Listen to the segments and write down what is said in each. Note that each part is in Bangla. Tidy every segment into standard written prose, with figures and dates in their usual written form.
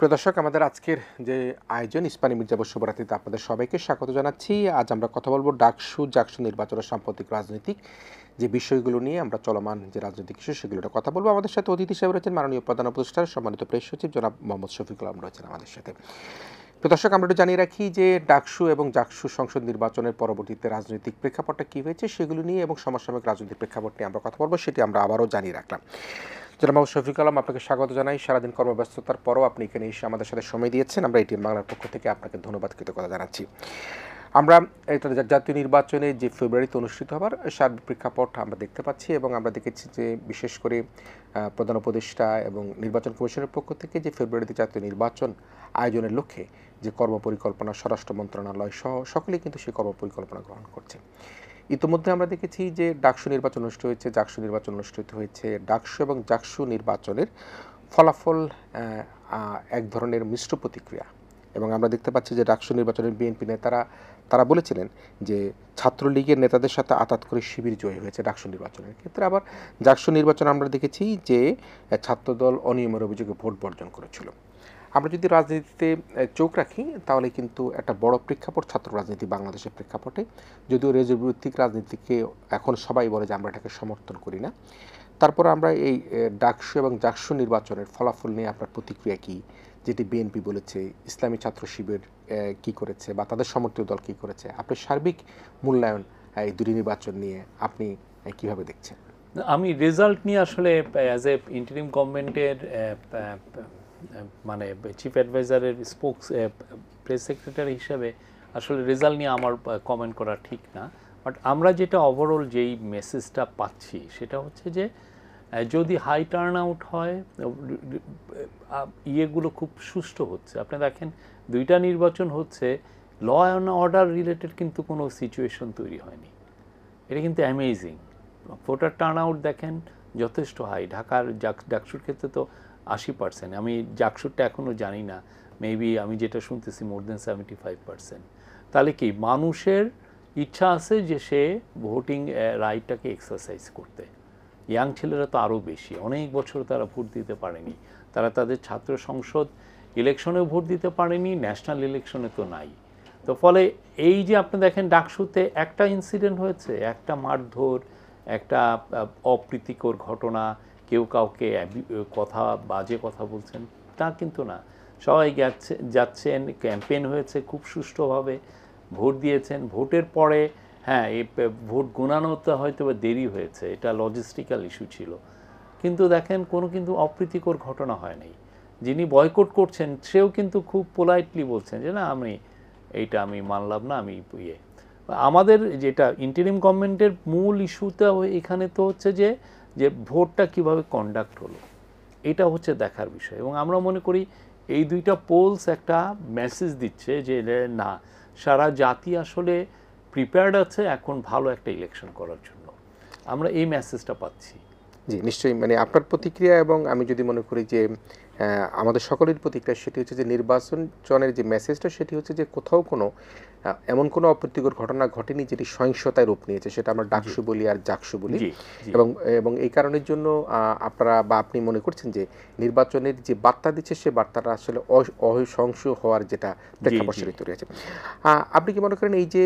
প্রিয় দর্শক, আমাদের আজকের যে আয়োজন ইস্পানী মির্জা বর্ষবরাতিতে আপনাদের সবাইকে স্বাগত জানাচ্ছি। আজ আমরা কথা বলবো জাকসু নির্বাচনের সাম্প্রতিক রাজনৈতিক যে বিষয়গুলো নিয়ে আমরা চলমান যে রাজনৈতিক ইস্যু সেগুলোর কথা বলবো। আমাদের সাথে অতিথি হিসেবে রয়েছেন মাননীয় প্রধান উপদেষ্টার সম্মানিত প্রেস সচিব জনাব মোহাম্মদ শফিকুল আলম রয়েছেন আমাদের সাথে। প্রিয় দর্শক, আমরা একটু জানিয়ে রাখি যে ডাকসু এবং জাকসু সংসদ নির্বাচনের পরবর্তীতে রাজনৈতিক প্রেক্ষাপটটা কী হয়েছে সেগুলো নিয়ে এবং সমসাময়িক রাজনৈতিক প্রেক্ষাপট নিয়ে আমরা কথা বলবো, সেটি আমরা আবারও জানিয়ে রাখলাম। জনাব মোহাম্মদ শফিকুল আলম, আপনাকে স্বাগত জানাই। সারাদিন কর্মব্যস্ততার পরও আপনি এখানে এসে আমাদের সাথে সময় দিয়েছেন। আমরা এটিএন বাংলার পক্ষ থেকে আপনাকে ধন্যবাদ কৃতজ্ঞতা জানাচ্ছি। আমরা জাতীয় নির্বাচনে যে ফেব্রুয়ারিতে অনুষ্ঠিত হবার সার্বিক প্রেক্ষাপট আমরা দেখতে পাচ্ছি এবং আমরা দেখেছি যে বিশেষ করে প্রধান উপদেষ্টা এবং নির্বাচন কমিশনের পক্ষ থেকে যে ফেব্রুয়ারিতে জাতীয় নির্বাচন আয়োজনের লক্ষ্যে যে কর্মপরিকল্পনা স্বরাষ্ট্র মন্ত্রণালয় সহ সকলেই কিন্তু সেই কর্মপরিকল্পনা গ্রহণ করছে। ইতিমধ্যে আমরা দেখেছি যে ডাকসু নির্বাচন অনুষ্ঠিত হয়েছে, জাকসু নির্বাচন অনুষ্ঠিত হয়েছে। ডাকসু এবং জাকসু নির্বাচনের ফলাফল এক ধরনের মিশ্র প্রতিক্রিয়া এবং আমরা দেখতে পাচ্ছি যে ডাকসু নির্বাচনের বিএনপি নেতারা তারা বলেছিলেন যে ছাত্রলীগের নেতাদের সাথে আতাত করে শিবির জয়ী হয়েছে ডাকসু নির্বাচনের ক্ষেত্রে। আবার জাকসু নির্বাচন আমরা দেখেছি যে ছাত্রদল অনিয়মের অভিযোগে ভোট বর্জন করেছিল। আমরা যদি রাজনীতিতে চোখ রাখি তাহলে কিন্তু একটা বড় প্রেক্ষাপট ছাত্র রাজনীতি বাংলাদেশের প্রেক্ষাপটে, যদিও রেজভিত্তিক রাজনীতিকে এখন সবাই বলে যে আমরা এটাকে সমর্থন করি না। তারপর আমরা এই ডাকসু এবং জাকসু নির্বাচনের ফলাফল নিয়ে আপনার প্রতিক্রিয়া কী, যেটি বিএনপি বলেছে, ইসলামী ছাত্র শিবির কী করেছে বা তাদের সমর্থিত দল কী করেছে, আপনি সার্বিক মূল্যায়ন এই দুটি নির্বাচন নিয়ে আপনি কীভাবে দেখছেন? আমি রেজাল্ট নিয়ে আসলে অ্যাজ এ ইন্টারিম গভর্নমেন্টের মানে চিফ অ্যাডভাইজারের প্রেস সেক্রেটারি হিসাবে আসলে রেজাল্ট নিয়ে আমার কমেন্ট করা ঠিক না। বাট আমরা যেটা ওভারঅল যেই মেসেজটা পাচ্ছি সেটা হচ্ছে যে যদি হাই টার্ন আউট হয়, ইয়েগুলো খুব সুষ্ঠু হচ্ছে। আপনি দেখেন দুইটা নির্বাচন হচ্ছে, ল অ্যান্ড অর্ডার রিলেটেড কিন্তু কোনো সিচুয়েশন তৈরি হয়নি। এটা কিন্তু অ্যামেজিং। ভোটার টার্ন আউট দেখেন যথেষ্ট হাই। ঢাকার ডাকসুর ক্ষেত্রে তো 80%। আমি জাকসুরটা এখনও জানি না, মেবি আমি যেটা শুনতেছি মোর দেন 75%। তাহলে কি মানুষের ইচ্ছা আছে যে সে ভোটিং রাইটটাকে এক্সারসাইজ করতে। ইয়াং ছেলেরা তো আরও বেশি, অনেক বছর তারা ভোট দিতে পারেনি, তারা তাদের ছাত্র সংসদ ইলেকশনেও ভোট দিতে পারেনি, ন্যাশনাল ইলেকশনে তো নাই। তো ফলে এই যে আপনি দেখেন ডাকসুতে একটা ইনসিডেন্ট হয়েছে, একটা মারধর, একটা অপ্রীতিকর ঘটনা, কেউ কাউকে বাজে কথা বলছেন, তা কিন্তু না। সবাই যাচ্ছেন, ক্যাম্পেইন হয়েছে খুব সুষ্ঠুভাবে, ভোট দিয়েছেন। ভোটের পরে হ্যাঁ এই ভোট গোনানোতে হয়তো বা দেরি হয়েছে, এটা লজিস্টিক্যাল ইস্যু ছিল, কিন্তু দেখেন কোনো কিন্তু অপ্রীতিকর ঘটনা হয় নাই। যিনি বয়কট করছেন সেও কিন্তু খুব পোলাইটলি বলছেন যে না এইটা আমি মানলাম না, আমি আমাদের যেটা ইন্টারিম গভর্নমেন্টের মূল ইস্যুটা এখানে তো হচ্ছে যে ভোটটা কিভাবে কন্ডাক্ট হলো, এটা হচ্ছে দেখার বিষয়। এবং আমরা মনে করি এই দুইটা পোলস একটা মেসেজ দিচ্ছে যে না, সারা জাতি আসলে প্রিপেয়ার্ড আছে এখন ভালো একটা ইলেকশন করার জন্য। আমরা এই মেসেজটা পাচ্ছি। জি, নিশ্চয়ই। মানে আপনার প্রতিক্রিয়া এবং আমি যদি মনে করি যে আমাদের সকলের প্রতিক্রিয়া, সেটি হচ্ছে যে নির্বাচনের যে মেসেজটা সেটি হচ্ছে যে কোথাও কোনো এমন কোনো অপ্রীতিকর ঘটনা ঘটেনি যেটি সহিংসতায় রূপ নিয়েছে, সেটা আমরা ডাকসু বলি আর জাকসু বলি। এবং এই কারণের জন্য আপনারা বা আপনি মনে করছেন যে নির্বাচনের যে বার্তা দিচ্ছে সে বার্তাটা আসলে অসহিংস হওয়ার যেটা প্রেক্ষাপট সেটি তৈরি আছে। আপনি কি মনে করেন এই যে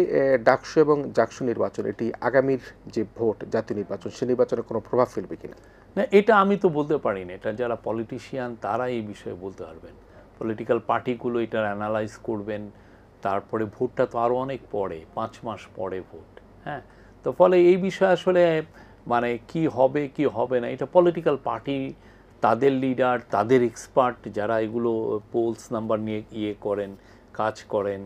ডাকসু এবং জাকসু নির্বাচন এটি আগামীর যে ভোট জাতীয় নির্বাচন সে নির্বাচনে কোনো প্রভাব ফেলবে কিনা? না, এটা আমি তো বলতে পারি না, এটা যারা পলিটিশিয়ান তারা এই বিষয়ে বলতে পারবেন। পলিটিক্যাল পার্টিগুলো এটার অ্যানালাইজ করবেন। তারপরে ভোটটা তো আরও অনেক পরে, 5 মাস পরে ভোট। হ্যাঁ, তো ফলে এই বিষয়ে আসলে মানে কি হবে কি হবে না, এটা পলিটিক্যাল পার্টি, তাদের লিডার, তাদের এক্সপার্ট যারা এগুলো পোলস নাম্বার নিয়ে করেন, কাজ করেন,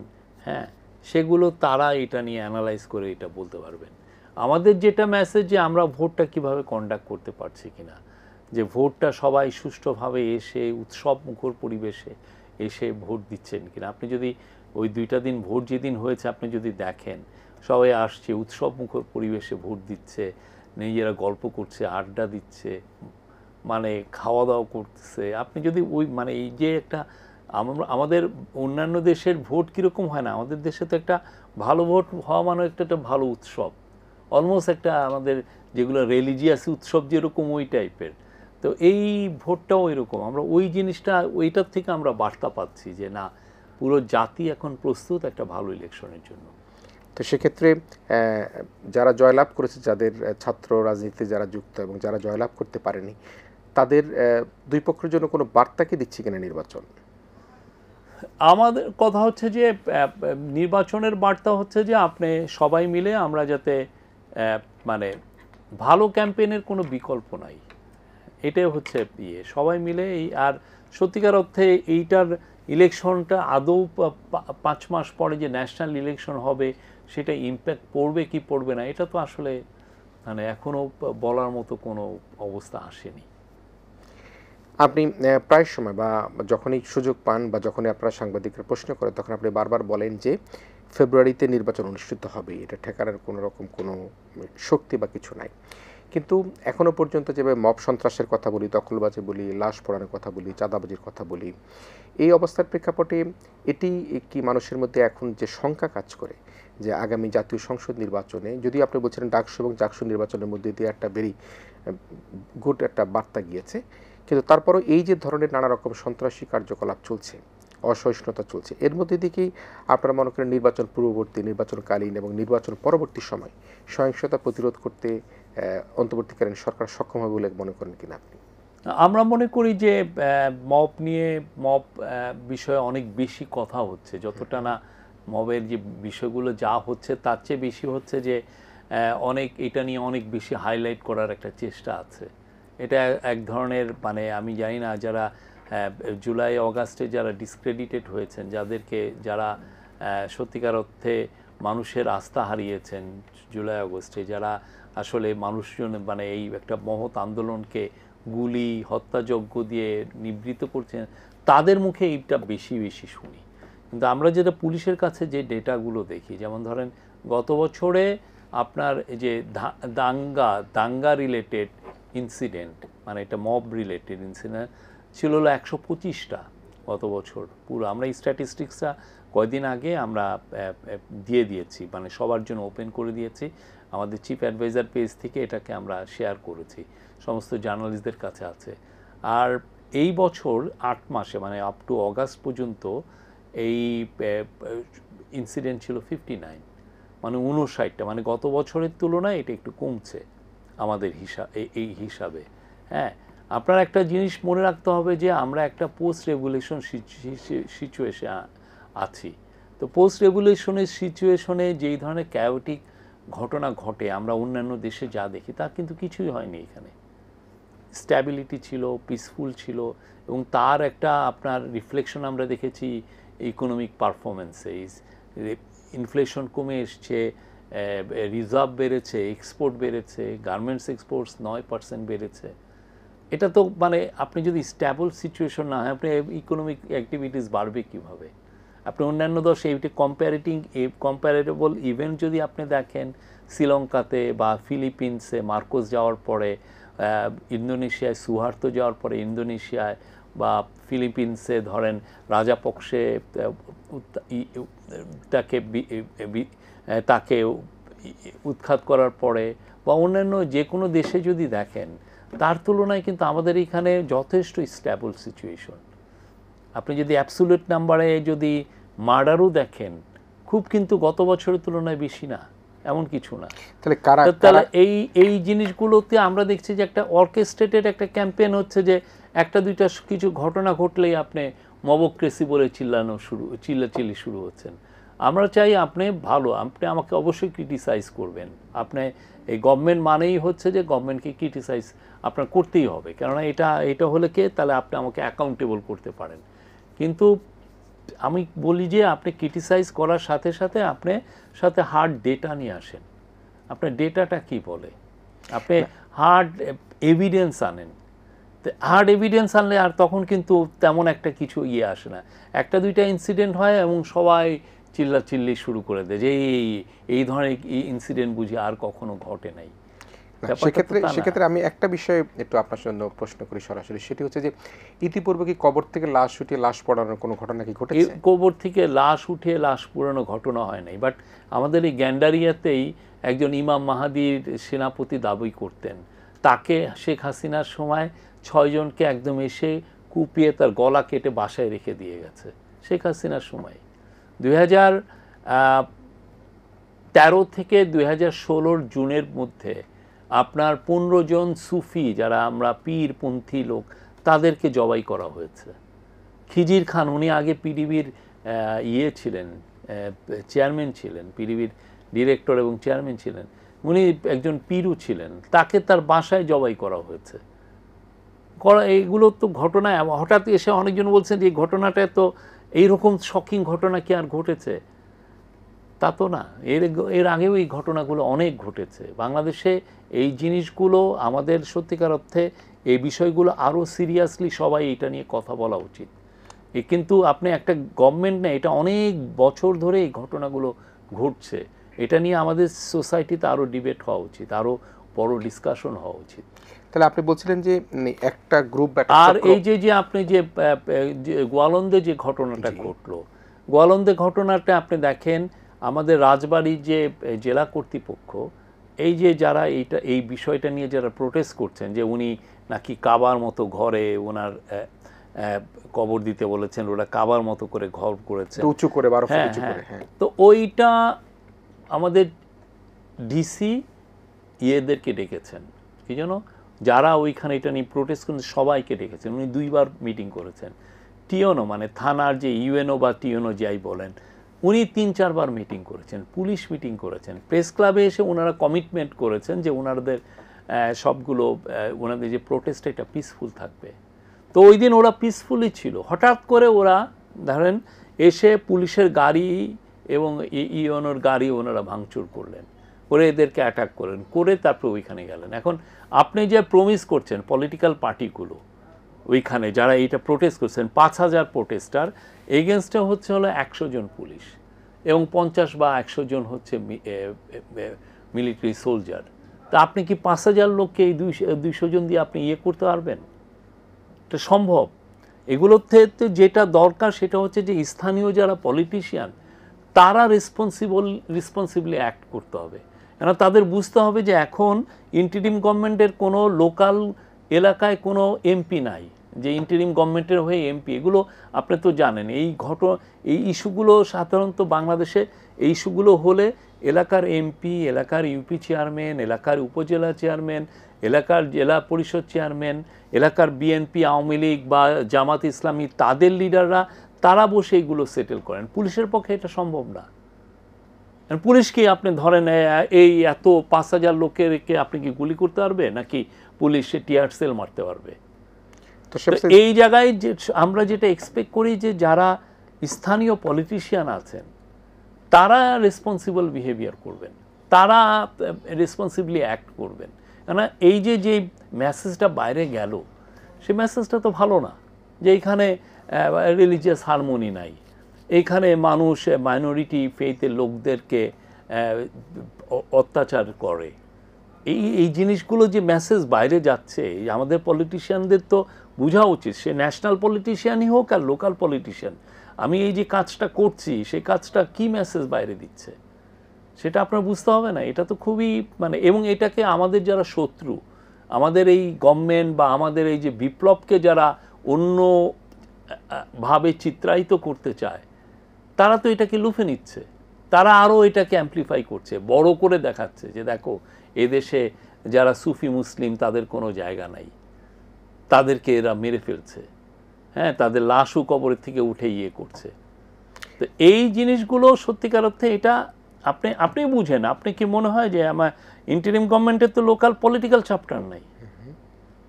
হ্যাঁ, সেগুলো তারা এটা নিয়ে অ্যানালাইজ করে এটা বলতে পারবেন। আমাদের যেটা মেসেজ যে আমরা ভোটটা কিভাবে কন্ডাক্ট করতে পারছি কিনা, যে ভোটটা সবাই সুষ্ঠুভাবে এসে উৎসব মুখর পরিবেশে এসে ভোট দিচ্ছেন কিনা। আপনি যদি ওই 2টা দিন ভোট যেদিন হয়েছে আপনি যদি দেখেন, সবাই আসছে উৎসব মুখর পরিবেশে ভোট দিচ্ছে, নিজেরা গল্প করছে, আড্ডা দিচ্ছে, মানে খাওয়া দাওয়া করতেছে। আপনি যদি ওই মানে এই যে একটা আমাদের অন্যান্য দেশের ভোট কীরকম হয় না, আমাদের দেশে তো একটা ভালো ভোট হওয়া মানে একটা ভালো উৎসব, অলমোস্ট একটা আমাদের যেগুলো রিলিজিয়াস উৎসব যেরকম ওই টাইপের। তো এই ভোটটাও এরকম, আমরা ওই জিনিসটা ওইটার থেকে আমরা বার্তা পাচ্ছি যে না, পুরো জাতি এখন প্রস্তুত একটা ভালো ইলেকশনের জন্য। তো সেক্ষেত্রে যারা জয়লাভ করেছে, যাদের ছাত্র রাজনীতিতে যারা যুক্ত এবং যারা জয়লাভ করতে পারেনি, তাদের দুই পক্ষের জন্য কোনো বার্তা কি দিচ্ছে কিনা নির্বাচন? আমাদের কথা হচ্ছে যে নির্বাচনের বার্তা হচ্ছে যে আপনি সবাই মিলে আমরা যাতে মানে ভালো ক্যাম্পেইনের কোনো বিকল্প নাই, এটাই হচ্ছে সবাই মিলে আর সত্যিকার অর্থে এইটার ইলেকশনটা আদৌ 5 মাস পরে যে ন্যাশনাল ইলেকশন হবে সেটা ইম্প্যাক্ট পড়বে কি পড়বে না, এটা তো আসলে মানে এখনো বলার মতো কোনো অবস্থা আসেনি। আপনি প্রায় সময় বা যখনই সুযোগ পান বা যখনই আপনারা সাংবাদিকরা প্রশ্ন করে, তখন আপনি বারবার বলেন যে ফেব্রুয়ারিতে নির্বাচন অনুষ্ঠিত হবে, এটা ঠেকানোর কোনো রকম কোনো শক্তি বা কিছু নাই। কিন্তু এখনও পর্যন্ত যেভাবে মব সন্ত্রাসের কথা বলি, দখলবাজি বলি, লাশ পোড়ানোর কথা বলি, চাঁদাবাজির কথা বলি, এই অবস্থার প্রেক্ষাপটে এটি কি মানুষের মধ্যে এখন যে শঙ্কা কাজ করে যে আগামী জাতীয় সংসদ নির্বাচনে, যদি আপনি বলছিলেন ডাকসু এবং জাকসু নির্বাচনের মধ্যে দিয়ে একটা ভেরি গুড একটা বার্তা গিয়েছে, কিন্তু তারপরও এই যে ধরনের নানা রকম সন্ত্রাসী কার্যকলাপ চলছে, অসহিষ্ণুতা চলছে, এর মধ্যে দিকেই আপনারা মনে করেন নির্বাচন পূর্ববর্তী, নির্বাচনকালীন এবং নির্বাচন পরবর্তী সময় সহিংসতা প্রতিরোধ করতে অন্তর্বর্তীকালীন সরকার সক্ষম হবে বলে মনে করেন কিনা আপনি? আমরা মনে করি যে মব বিষয়ে অনেক বেশি কথা হচ্ছে, যতটা না মবের যে বিষয়গুলো যা হচ্ছে তার চেয়ে বেশি হচ্ছে যে অনেক এটা নিয়ে অনেক বেশি হাইলাইট করার একটা চেষ্টা আছে। এটা এক ধরনের মানে আমি জানি না যারা জুলাই অগাস্টে যারা ডিসক্রেডিটেড হয়েছেন, যারা সত্যিকার অর্থে মানুষের আস্থা হারিয়েছেন জুলাই আগস্টে, যারা আসলে মানুষজন মানে এই একটা মহৎ আন্দোলনকে গুলি হত্যাযজ্ঞ দিয়ে নিবৃত্ত করছেন, তাদের মুখে এইটা বেশি বেশি শুনি। কিন্তু আমরা যেটা পুলিশের কাছে যে ডেটাগুলো দেখি, যেমন ধরেন গত বছরে আপনার যে দাঙ্গা রিলেটেড ইনসিডেন্ট, মানে এটা মব রিলেটেড ইনসিডেন্ট ছিল হলো 125টা গত বছর পুরো। আমরা এই স্ট্যাটিস্টিক্সটা কয়েকদিন আগে আমরা দিয়ে দিয়েছি, মানে সবার জন্য ওপেন করে দিয়েছি, আমাদের চিফ অ্যাডভাইজার পেজ থেকে এটাকে আমরা শেয়ার করেছি, সমস্ত জার্নালিস্টদের কাছে আছে। আর এই বছর 8 মাসে মানে আপ টু অগাস্ট পর্যন্ত এই ইনসিডেন্ট ছিল 59, মানে 59টা, মানে গত বছরের তুলনায় এটা একটু কমছে আমাদের এই হিসাবে। হ্যাঁ, আপনার একটা জিনিস মনে রাখতে হবে যে আমরা একটা পোস্ট রেগুলেশন সিচুয়েশনে আছি। তো পোস্ট রেগুলেশনের সিচুয়েশনে যেই ধরনের ক্যাওটিক ঘটনা ঘটে আমরা অন্যান্য দেশে যা দেখি তার কিন্তু কিছুই হয়নি এখানে। স্ট্যাবিলিটি ছিল, পিসফুল ছিল, এবং তার একটা আপনার রিফ্লেকশন আমরা দেখেছি ইকোনমিক পারফরমেন্সে। ইনফ্লেশন কমে এসছে, রিজার্ভ বেড়েছে, এক্সপোর্ট বেড়েছে, গার্মেন্টস এক্সপোর্টস 9% বেড়েছে। এটা তো মানে আপনি যদি স্ট্যাবল সিচুয়েশন না হয়, আপনি ইকোনমিক অ্যাক্টিভিটিস বাড়বে কীভাবে? আপনি অন্যান্য দেশে এইটি কম্প্যারেটেবল ইভেন্ট যদি আপনি দেখেন, শ্রীলঙ্কাতে বা ফিলিপিন্সে মার্কোস যাওয়ার পরে, ইন্দোনেশিয়ায় সুহার্তো যাওয়ার পরে ইন্দোনেশিয়ায়, বা ফিলিপিন্সে ধরেন রাজাপক্ষে তাকে উৎখাত করার পরে, বা অন্যান্য যে কোনো দেশে যদি দেখেন, তার তুলনায় কিন্তু আমাদের এখানে যথেষ্ট স্ট্যাবল সিচুয়েশন। আপনি যদি অ্যাবসোলিউট নাম্বারে যদি মার্ডারও দেখেন, খুব কিন্তু গত বছরের তুলনায় বেশি না, এমন কিছু না। তাহলে এই জিনিসগুলোতে আমরা দেখছি যে একটা অর্কেস্ট্রেটেড একটা ক্যাম্পেইন হচ্ছে, যে একটা দুইটা কিছু ঘটনা ঘটলেই আপনি মবক্রেসি বলে চিল্লাচিল্লি শুরু হচ্ছেন। আমরা চাই আপনি আমাকে অবশ্যই ক্রিটিসাইজ করবেন। আপনি এই গভর্নমেন্ট মানেই হচ্ছে যে গভর্নমেন্টকে ক্রিটিসাইজ আপনার করতেই হবে, কেননা এটা হলে তাহলে আপনি আমাকে অ্যাকাউন্টেবল করতে পারেন। কিন্তু আমি বলি যে আপনি ক্রিটিসাইজ করার সাথে সাথে আপনি সাথে হার্ড ডেটা নিয়ে আসেন। আপনার ডেটাটা কি বলে, আপনি হার্ড এভিডেন্স আনেন। হার্ড এভিডেন্স আনলে আর তখন কিন্তু তেমন একটা কিছু আসে না। একটা দুইটা ইনসিডেন্ট হয় এবং সবাই চিল্লাচিল্লি শুরু করে দেয় যে এই ধরনের ইনসিডেন্ট বুঝি আর কখনো ঘটে নাই। সেক্ষেত্রে আমি একটা বিষয়ে একটু আপনার জন্য প্রশ্ন করি সরাসরি, সেটি হচ্ছে যে ইতিপূর্বে কি কবর থেকে লাশ উঠিয়ে লাশ পোড়ানোর কোনো ঘটনা কি ঘটেছে? কবর থেকে লাশ উঠিয়ে লাশ পোড়ানো ঘটনা হয় নাই, বাট আমাদের এই গ্যান্ডারিয়াতেই একজন ইমাম মাহাদির সেনাপতি দাবি করতেন, তাকে শেখ হাসিনার সময় 6 জনকে একদম এসে কুপিয়ে তার গলা কেটে বাসায় রেখে দিয়ে গেছে শেখ হাসিনার সময়। 2013 থেকে 2016 জুনের মধ্যে আপনার 15 জন সুফি যারা আমরা পীরপন্থী লোক তাদেরকে জবাই করা হয়েছে। খিজির খান উনি আগে পিডিবির ছিলেন, চেয়ারম্যান ছিলেন, পিডিবির ডিরেক্টর এবং চেয়ারম্যান ছিলেন, উনি একজন পীরও ছিলেন, তাকে তার বাসায় জবাই করা হয়েছে। এইগুলো তো ঘটনা হঠাৎ এসে অনেকজন বলছেন যে এই ঘটনাটা তো এইরকম শকিং ঘটনা কি আর ঘটেছে, তা তো না। এর আগেও এই ঘটনাগুলো অনেক ঘটেছে বাংলাদেশে। এই জিনিসগুলো আমাদের সত্যিকার অর্থে এই বিষয়গুলো আরও সিরিয়াসলি সবাই এটা নিয়ে কথা বলা উচিত। কিন্তু আপনি একটা গভর্নমেন্ট না, এটা অনেক বছর ধরে এই ঘটনাগুলো ঘটছে, এটা নিয়ে আমাদের সোসাইটিতে আরও ডিবেট হওয়া উচিত, আরও বড় ডিসকাশন হওয়া উচিত। তাহলে আপনি বলছিলেন যে একটা গ্রুপ, আর এই যে আপনি যে গোয়ালন্দে যে ঘটনাটা ঘটলো, গোয়ালন্দে ঘটনাটা আপনি দেখেন, আমাদের রাজবাড়ির যে জেলা কর্তৃপক্ষ এই যে যারা এই বিষয়টা নিয়ে যারা প্রোটেস্ট করছেন যে উনি নাকি কাবার মতো ঘরে ওনার কবর দিতে বলেছেন, ওরা কাবার মতো করে ঘর করেছেন উঁচু করে 12 ফুট উঁচু করে, তো ওইটা আমাদের ডিসি ইয়েদেরকে ডেকেছেন, কি যেন যারা ওইখানে এটা নিয়ে প্রোটেস্ট করেন সবাইকে ডেকেছেন, উনি 2 বার মিটিং করেছেন। টিওনো মানে থানার যে ইউএনও বা টিওনো যাই বলেন, উনি 3-4 বার মিটিং করেছেন, পুলিশ মিটিং করেছেন, প্রেস ক্লাবে এসে ওনারা কমিটমেন্ট করেছেন যে ওনাদের সবগুলো ওনাদের যে প্রোটেস্ট এটা পিসফুল থাকবে। তো ওই দিন ওরা পিসফুলই ছিল, হঠাৎ করে ওরা ধরেন এসে পুলিশের গাড়ি এবং ইউএনওর গাড়ি ওনারা ভাঙচুর করলেন, করে এদেরকে অ্যাটাক করলেন, করে তারপর ওইখানে গেলেন। এখন আপনি যে প্রমিস করছেন পলিটিক্যাল পার্টিগুলো ওইখানে যারা এইটা প্রোটেস্ট করছেন, 5000 প্রোটেস্টার, এগেনস্টে হলো 100 জন পুলিশ এবং 50 বা 100 জন হচ্ছে মিলিটারি সোলজার। তা আপনি কি 5000 লোককে এই 200 জন দিয়ে আপনি করতে পারবেন? এটা সম্ভব? এগুলোতে যেটা দরকার সেটা হচ্ছে যে স্থানীয় যারা পলিটিশিয়ান তারা রেসপন্সিবলি অ্যাক্ট করতে হবে। কেন তাদের বুঝতে হবে যে এখন ইন্টারিম গভর্নমেন্টের কোনো লোকাল এলাকায় কোনো এমপি নাই যে ইন্টারিম গভর্নমেন্টের হয়ে এমপি। এগুলো আপনি তো জানেন, এই ইস্যুগুলো সাধারণত বাংলাদেশে এই ইস্যুগুলো হলে এলাকার এমপি, এলাকার ইউপি চেয়ারম্যান, এলাকার উপজেলা চেয়ারম্যান, এলাকার জেলা পরিষদ চেয়ারম্যান, এলাকার বিএনপি, আওয়ামী লীগ বা জামাত ইসলামী তাদের লিডাররা তারা বসে এইগুলো সেটেল করেন। পুলিশের পক্ষে এটা সম্ভব না। পুলিশকে আপনি ধরেন এই এত 5000 লোকেরকে আপনি কি গুলি করতে পারবে, নাকি পুলিশ টিয়ার সেল মারতে পারবে? তো এই জায়গায় যে আমরা যেটা এক্সপেক্ট করি যে যারা স্থানীয় পলিটিশিয়ান আছেন তারা রেসপন্সিবল বিহেভিয়ার করবেন, তারা রেসপন্সিবলি অ্যাক্ট করবেন। কেননা এই যে মেসেজটা বাইরে গেল সেই মেসেজটা তো ভালো না, যে এইখানে রিলিজিয়াস হারমোনি নাই, এইখানে মানুষ মাইনরিটি ফেইথের লোকদেরকে অত্যাচার করে। এই জিনিসগুলো যে মেসেজ বাইরে যাচ্ছে, আমাদের পলিটিশিয়ানদের তো বোঝা উচিত, সে ন্যাশনাল পলিটিশিয়ানই হোক আর লোকাল পলিটিশিয়ান, আমি এই যে কাজটা করছি সেই কাজটা কি মেসেজ বাইরে দিচ্ছে সেটা আপনার বুঝতে হবে না? এটা তো খুবই এবং এটাকে আমাদের যারা শত্রু, আমাদের এই গভর্নমেন্ট বা আমাদের এই যে বিপ্লবকে যারা অন্য ভাবে চিত্রায়িত করতে চায় তারা তো এটাকে লুফে নিচ্ছে, তারা আরও এটাকে অ্যাম্প্লিফাই করছে, বড় করে দেখাচ্ছে যে দেখো এদেশে যারা সুফি মুসলিম তাদের কোনো জায়গা নাই, তাদেরকে এরা মেরে ফেলছে, তাদের লাশও কবরের থেকে উঠে করছে। তো এই জিনিসগুলো সত্যিকার অর্থে এটা আপনি বুঝেন। আপনি কি মনে হয় যে আমার ইন্টারিম গভর্নমেন্টের তো লোকাল পলিটিক্যাল চ্যাপ্টার নাই,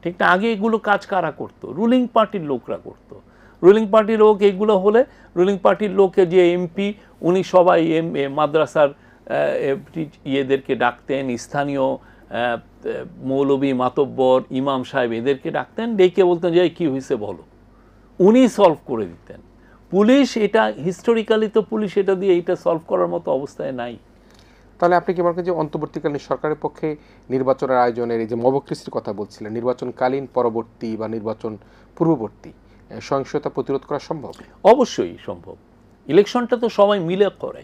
ঠিক না? আগে এগুলো কাজ কারা করতো? রুলিং পার্টির লোকরা করতো। রুলিং পার্টির লোক এগুলো হলে রুলিং পার্টির লোকে যে এমপি উনি সবাই মাদ্রাসার ইয়েদেরকে ডাকতেন, স্থানীয় মৌলবী, মাতব্বর, ইমাম সাহেব এদেরকে ডাকতেন, ডেকে বলতেন যে কী হয়েছে বলো, উনি সলভ করে দিতেন। পুলিশ এটা হিস্টোরিক্যালি তো পুলিশ এটা দিয়ে এটা সলভ করার মতো অবস্থায় নাই। তাহলে আপনি কি মনে করেন যে অন্তর্বর্তীকালীন সরকারের পক্ষে নির্বাচনের আয়োজনের এই যে মবক্রেসির কথা বলছিলেন, নির্বাচনকালীন, পরবর্তী বা নির্বাচন পূর্ববর্তী সহিংসতা প্রতিরোধ করা সম্ভব? অবশ্যই সম্ভব। ইলেকশনটা তো সবাই মিলে করে,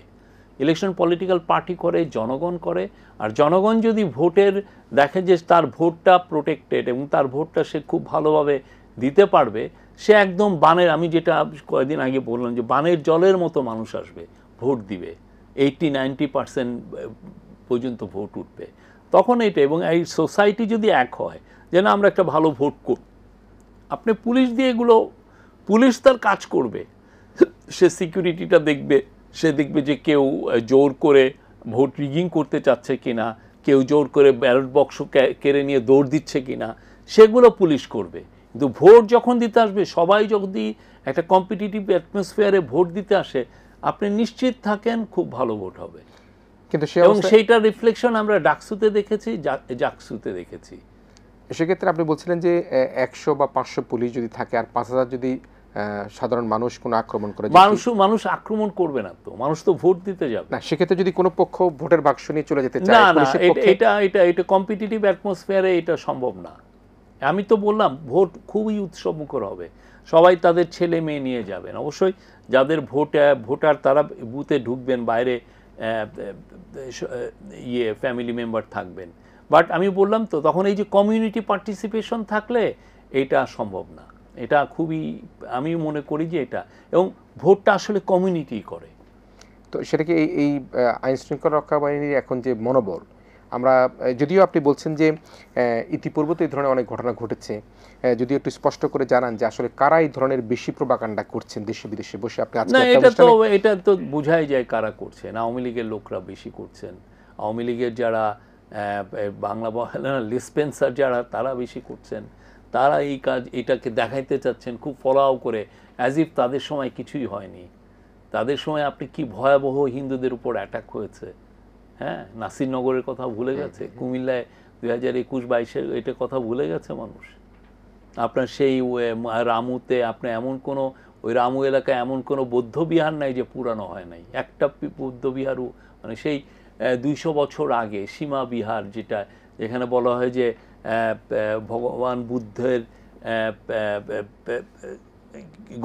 ইলেকশন পলিটিক্যাল পার্টি করে, জনগণ করে। আর জনগণ যদি ভোটের দেখে যে তার ভোটটা প্রোটেক্টেড এবং তার ভোটটা সে খুব ভালোভাবে দিতে পারবে, সে একদম বানের, আমি যেটা কয়েকদিন আগে বললাম যে বানের জলের মতো মানুষ আসবে, ভোট দিবে, 80-90% পর্যন্ত ভোট উঠবে তখন এইটা। এবং এই সোসাইটি যদি এক হয় যে না আমরা একটা ভালো ভোট করি, আপনি পুলিশ দিয়ে এগুলো, পুলিশ তার কাজ করবে, সে সিকিউরিটিটা দেখবে, সে দেখবে যে কেউ জোর করে ভোট রিগিং করতে চাচ্ছে কিনা, কেউ জোর করে ব্যালট বক্স কেড়ে নিয়ে দৌড় দিচ্ছে কিনা, সেগুলো পুলিশ করবে। কিন্তু ভোট যখন দিতে আসবে, সবাই যদি একটা কম্পিটিটিভ অ্যাটমসফিয়ারে ভোট দিতে আসে, আপনি নিশ্চিত থাকেন খুব ভালো ভোট হবে। কিন্তু এবং সেইটার রিফ্লেকশন আমরা ডাকসুতে দেখেছি, জাকসুতে দেখেছি। সেক্ষেত্রে আপনি বলছিলেন যে 100 বা 500 পুলিশ যদি থাকে আর 5000 যদি সাধারণ মানুষ কোনো আক্রমণ করে, মানুষ আক্রমণ করবে না তো, মানুষ তো ভোট দিতে যাবে না, সেক্ষেত্রে যদি কোনো পক্ষ ভোটের বাক্স নিয়ে চলে যেতে চায়, না না, পুলিশের পক্ষে এটা কম্পিটিটিভ অ্যাটমসফিয়ারে এটা সম্ভব না। আমি তো বললাম ভোট খুবই উৎসবমুখর হবে, সবাই তাদের ছেলে মেয়ে নিয়ে যাবেন, অবশ্যই যাদের ভোটার তারা বুথে ঢুকবেন, বাইরে ফ্যামিলি মেম্বার থাকবেন। বাট আমি বললাম তো তখন এই যে কমিউনিটি পার্টিসিপেশন থাকলে এটা সম্ভব না। এটা খুবই, আমি মনে করি যে এটা, এবং ভোটটা আসলে কমিউনিটি করে। তো সেটা কি এই আইন শৃঙ্খলা রক্ষা বাহিনীর এখন যে মনোবল, আমরা যদিও আপনি বলছেন যে ইতিপূর্বে তো এই ধরনের অনেক ঘটনা ঘটেছে, যদিও একটু স্পষ্ট করে জানান যে আসলে কারা এই ধরনের বেশি প্রোপাগান্ডা করছেন দেশে বিদেশে বসে। আপনি আজকে এটা তো বোঝাই যায় কারা করছেন। আওয়ামী লীগের লোকরা বেশি করছেন, আওয়ামী লীগের যারা বাংলা লিসপেন্সার যারা, তারা বেশি করছেন। তারা এই কাজ, এটাকে দেখাইতে চাচ্ছেন খুব ফলাও করে, অ্যাজ ইফ তাদের সময় কিছুই হয়নি। তাদের সময় আপনি কি ভয়াবহ হিন্দুদের উপর অ্যাটাক হয়েছে, হ্যাঁ, নাসিরনগরের কথা ভুলে গেছে, কুমিল্লায় 2021-22-এর এটা কথা ভুলে গেছে মানুষ। আপনার সেই রামুতে আপনার এমন কোনো, ওই রামু এলাকায় এমন কোনো বৌদ্ধ বিহার নাই যে পুরানো হয় নাই, একটা বৌদ্ধ বিহারও, মানে সেই 200 বছর আগে সীমা বিহার, যেটা যেখানে বলা হয় যে ভগবান বুদ্ধের,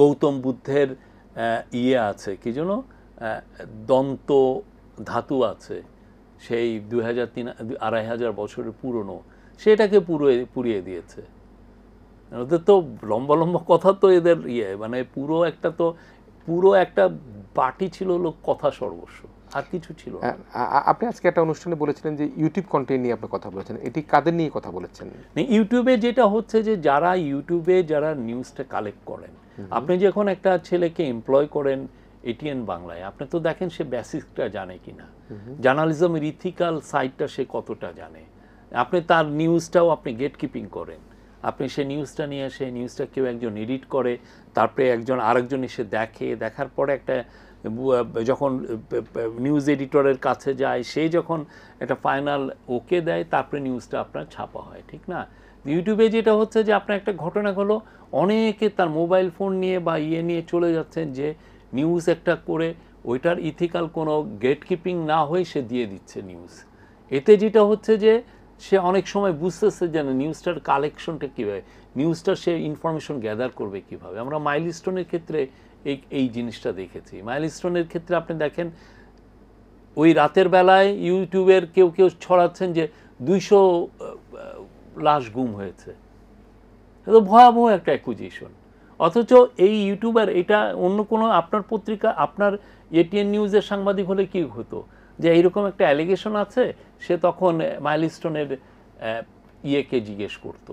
গৌতম বুদ্ধের ইয়ে আছে কি যেন, দন্ত ধাতু আছে, সেই 2000-2500 বছরের পুরনো, সেটাকে পুড়িয়ে দিয়েছে। ওদের তো লম্বা লম্বা কথা, তো এদের মানে পুরো একটা পার্টি ছিল লোক, কথা সর্বস্ব, আর কিছু ছিল না। আপনি আজকে একটা অনুষ্ঠানে বলেছিলেন যে ইউটিউব কন্টেন্ট নিয়ে আপনি কথা বলেছেন, এটি কাদের নিয়ে কথা বলেছেন? ইউটিউবে যেটা হচ্ছে যে যারা ইউটিউবে যারা নিউজটা কালেক্ট করেন, আপনি যখন একটা ছেলেকে এমপ্লয় করেন এটিএন বাংলায়, আপনি তো দেখেন সে বেসিকটা জানে কিনা, জার্নালিজমের ইথিক্যাল সাইডটা সে কতটা জানে। আপনি তার নিউজটাও আপনি গেট কিপিং করেন, আপনি সেই নিউজটা নিয়ে এসে নিউজটা কেউ একজন এডিট করে, তারপরে আরেকজন এসে দেখার পরে একটা, যখন নিউজ এডিটরের কাছে যায়, সে যখন একটা ফাইনাল ওকে দেয়, তারপরে নিউজটা আপনার ছাপা হয়, ঠিক না? ইউটিউবে যেটা হচ্ছে যে আপনার একটা ঘটনা হলো, অনেকে তার মোবাইল ফোন নিয়ে বা নিয়ে চলে যাচ্ছেন যে নিউজ একটা করে, ওইটার ইথিক্যাল কোনো গেট কিপিং না হয়ে সে দিয়ে দিচ্ছে নিউজ। এতে যেটা হচ্ছে যে সে অনেক সময় বুঝতেছে যে নিউজটার কালেকশনটা কীভাবে, নিউজটার সে ইনফরমেশন গ্যাদার করবে কিভাবে। আমরা মাইলস্টোনের ক্ষেত্রে এই জিনিসটা দেখেছি। মাইলস্টোনের ক্ষেত্রে আপনি দেখেন, ওই রাতের বেলায় ইউটিউবের কেউ ছড়াচ্ছেন যে 200 লাশ গুম হয়েছে, এটা ভয়াবহ একটা অ্যাকুজিশন। অথচ এই ইউটিউবার, এটা অন্য কোনো আপনার পত্রিকা, আপনার এটিএন নিউজের সাংবাদিক হলে কি হতো, যে এইরকম একটা অ্যালিগেশন আছে, সে তখন মাইলস্টোনের ইয়েকে জিজ্ঞেস করতো,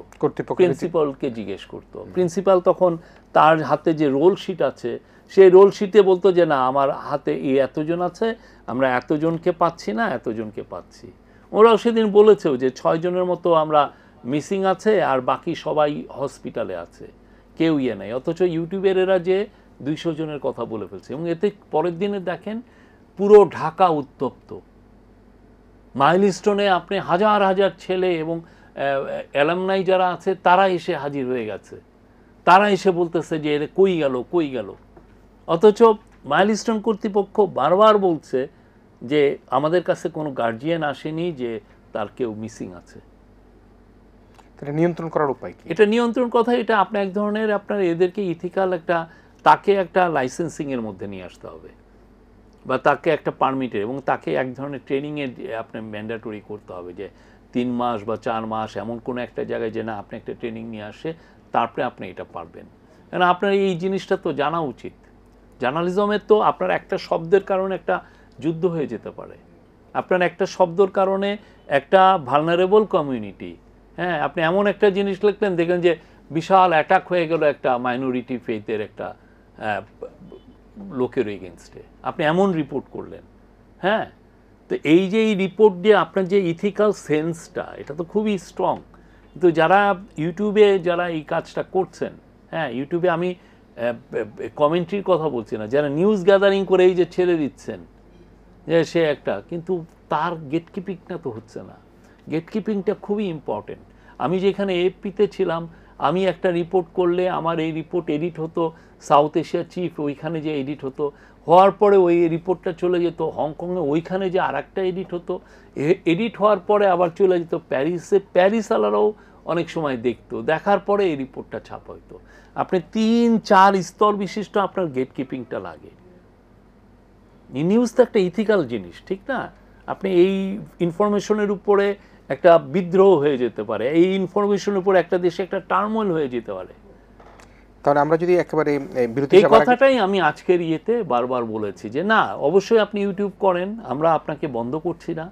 প্রিন্সিপালকে জিজ্ঞেস করতো। প্রিন্সিপাল তখন তার হাতে যে রোল শিট আছে, সেই রোল শিটে বলতো যে না, আমার হাতে এতজন আছে, আমরা এতজনকে পাচ্ছি না, এতজনকে পাচ্ছি। ওরাও সেদিন বলেছেও যে 6 জনের মতো আমরা মিসিং আছে, আর বাকি সবাই হসপিটালে আছে, কেউ নাই। অথচ ইউটিউবের এরা যে 200 জনের কথা বলে ফেলছে, এবং এতে পরের দিনে দেখেন পুরো ঢাকা উত্তপ্ত। মাইলস্টোনে আপনি হাজার হাজার ছেলে এবং অ্যালামনাই যারা আছে, তারা এসে হাজির হয়ে গেছে, তারা এসে বলতেছে যে এর কই গেল। অথচ মাইলস্টোন কর্তৃপক্ষ বারবার বলছে যে আমাদের কাছে কোনো গার্জিয়ান আসেনি যে তার কেউ মিসিং আছে। এটা নিয়ন্ত্রণ করার উপায় কি? এটা নিয়ন্ত্রণ কথা, এটা আপনার এক ধরনের, আপনার এদেরকে ইথিক্যাল একটা, তাকে একটা লাইসেন্সিং এর মধ্যে নিয়ে আসতে হবে। বা তাকে একটা পারমিটের এবং তাকে এক ধরনের ট্রেনিংয়ের আপনার ম্যান্ডেটরি করতে হবে যে 3 মাস বা 4 মাস এমন কোনো একটা জায়গায় যে না আপনি একটা ট্রেনিং নিয়ে আসে তারপরে আপনি এটা পারবেন। কারণ আপনার এই জিনিসটা তো জানা উচিত। জার্নালিজমের তো আপনার একটা শব্দের কারণে একটা যুদ্ধ হয়ে যেতে পারে, আপনার একটা শব্দের কারণে একটা ভালনারেবল কমিউনিটি, হ্যাঁ আপনি এমন একটা জিনিস লিখলেন দেখলেন যে বিশাল অ্যাটাক হয়ে গেল একটা মাইনরিটি ফেইথের একটা লোকের এগেনস্টে, আপনি এমন রিপোর্ট করলেন। হ্যাঁ, তো এই যে এই রিপোর্ট দিয়ে আপনার যে ইথিক্যাল সেন্সটা এটা তো খুবই স্ট্রং। কিন্তু যারা ইউটিউবে যারা এই কাজটা করছেন, হ্যাঁ ইউটিউবে আমি কমেন্ট্রির কথা বলছি না, যারা নিউজ গ্যাদারিং করে এই যে ছেড়ে দিচ্ছেন যে সে একটা, কিন্তু তার গেটকিপিংটা তো হচ্ছে না। গেটকিপিংটা খুবই ইম্পর্টেন্ট। আমি যেখানে এএফপিতে ছিলাম, আমি একটা রিপোর্ট করলে আমার এই রিপোর্ট এডিট হতো সাউথ এশিয়া চিফ, ওইখানে যে এডিট হতো, হওয়ার পরে ওই রিপোর্টটা চলে যেত হংকংয়ে, ওইখানে যে আর একটা এডিট হতো, এডিট হওয়ার পরে আবার চলে যেত প্যারিসে, প্যারিসওয়ালারাও অনেক সময় দেখতো, দেখার পরে এই রিপোর্টটা ছাপা হইতো। আপনি 3-4 স্তর বিশিষ্ট আপনার গেটকিপিংটা লাগে। নিউজ তো একটা ইথিক্যাল জিনিস, ঠিক না? আপনি এই ইনফরমেশনের উপরে একটা বিদ্রোহ হয়ে যেতে পারে, এই ইনফরমেশনের উপরে একটা দেশে একটা টার্মোইল হয়ে যেতে পারে। তাহলে আমরা যদি একেবারে বিরতি এই কথাটাই আমি আজকের ইয়েতে বারবার বলেছি যে না অবশ্যই আপনি ইউটিউব করেন, আমরা আপনাকে বন্ধ করছি না,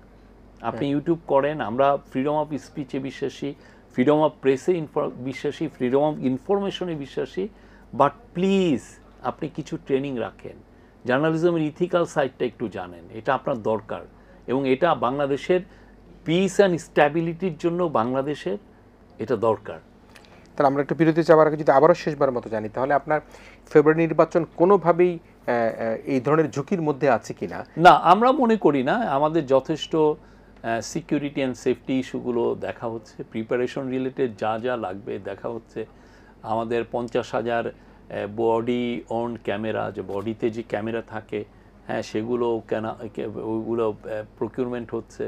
আপনি ইউটিউব করেন, আমরা ফ্রিডম অফ স্পিচে বিশ্বাসী, ফ্রিডম অফ প্রেসে বিশ্বাসী, ফ্রিডম অফ ইনফরমেশনে বিশ্বাসী, বাট প্লিজ আপনি কিছু ট্রেনিং রাখেন, জার্নালিজমের ইথিক্যাল সাইডটা একটু জানেন, এটা আপনার দরকার। এবং এটা বাংলাদেশের পিস অ্যান্ড স্ট্যাবিলিটির জন্য বাংলাদেশের এটা দরকার। তাহলে আমরা একটু বিরতি যাওয়ার আগে যদি আবারও শেষবার মতো জানি, তাহলে আপনার ফেব্রুয়ারি নির্বাচন কোনোভাবেই এই ধরনের ঝুঁকির মধ্যে আছে কিনা? না, আমরা মনে করি না। আমাদের যথেষ্ট সিকিউরিটি অ্যান্ড সেফটি ইস্যুগুলো দেখা হচ্ছে, প্রিপারেশন রিলেটেড যা যা লাগবে দেখা হচ্ছে। আমাদের 50,000 বডি অন ক্যামেরা, যে বডিতে যে ক্যামেরা থাকে, হ্যাঁ সেগুলো ওইগুলো প্রকিউরমেন্ট হচ্ছে,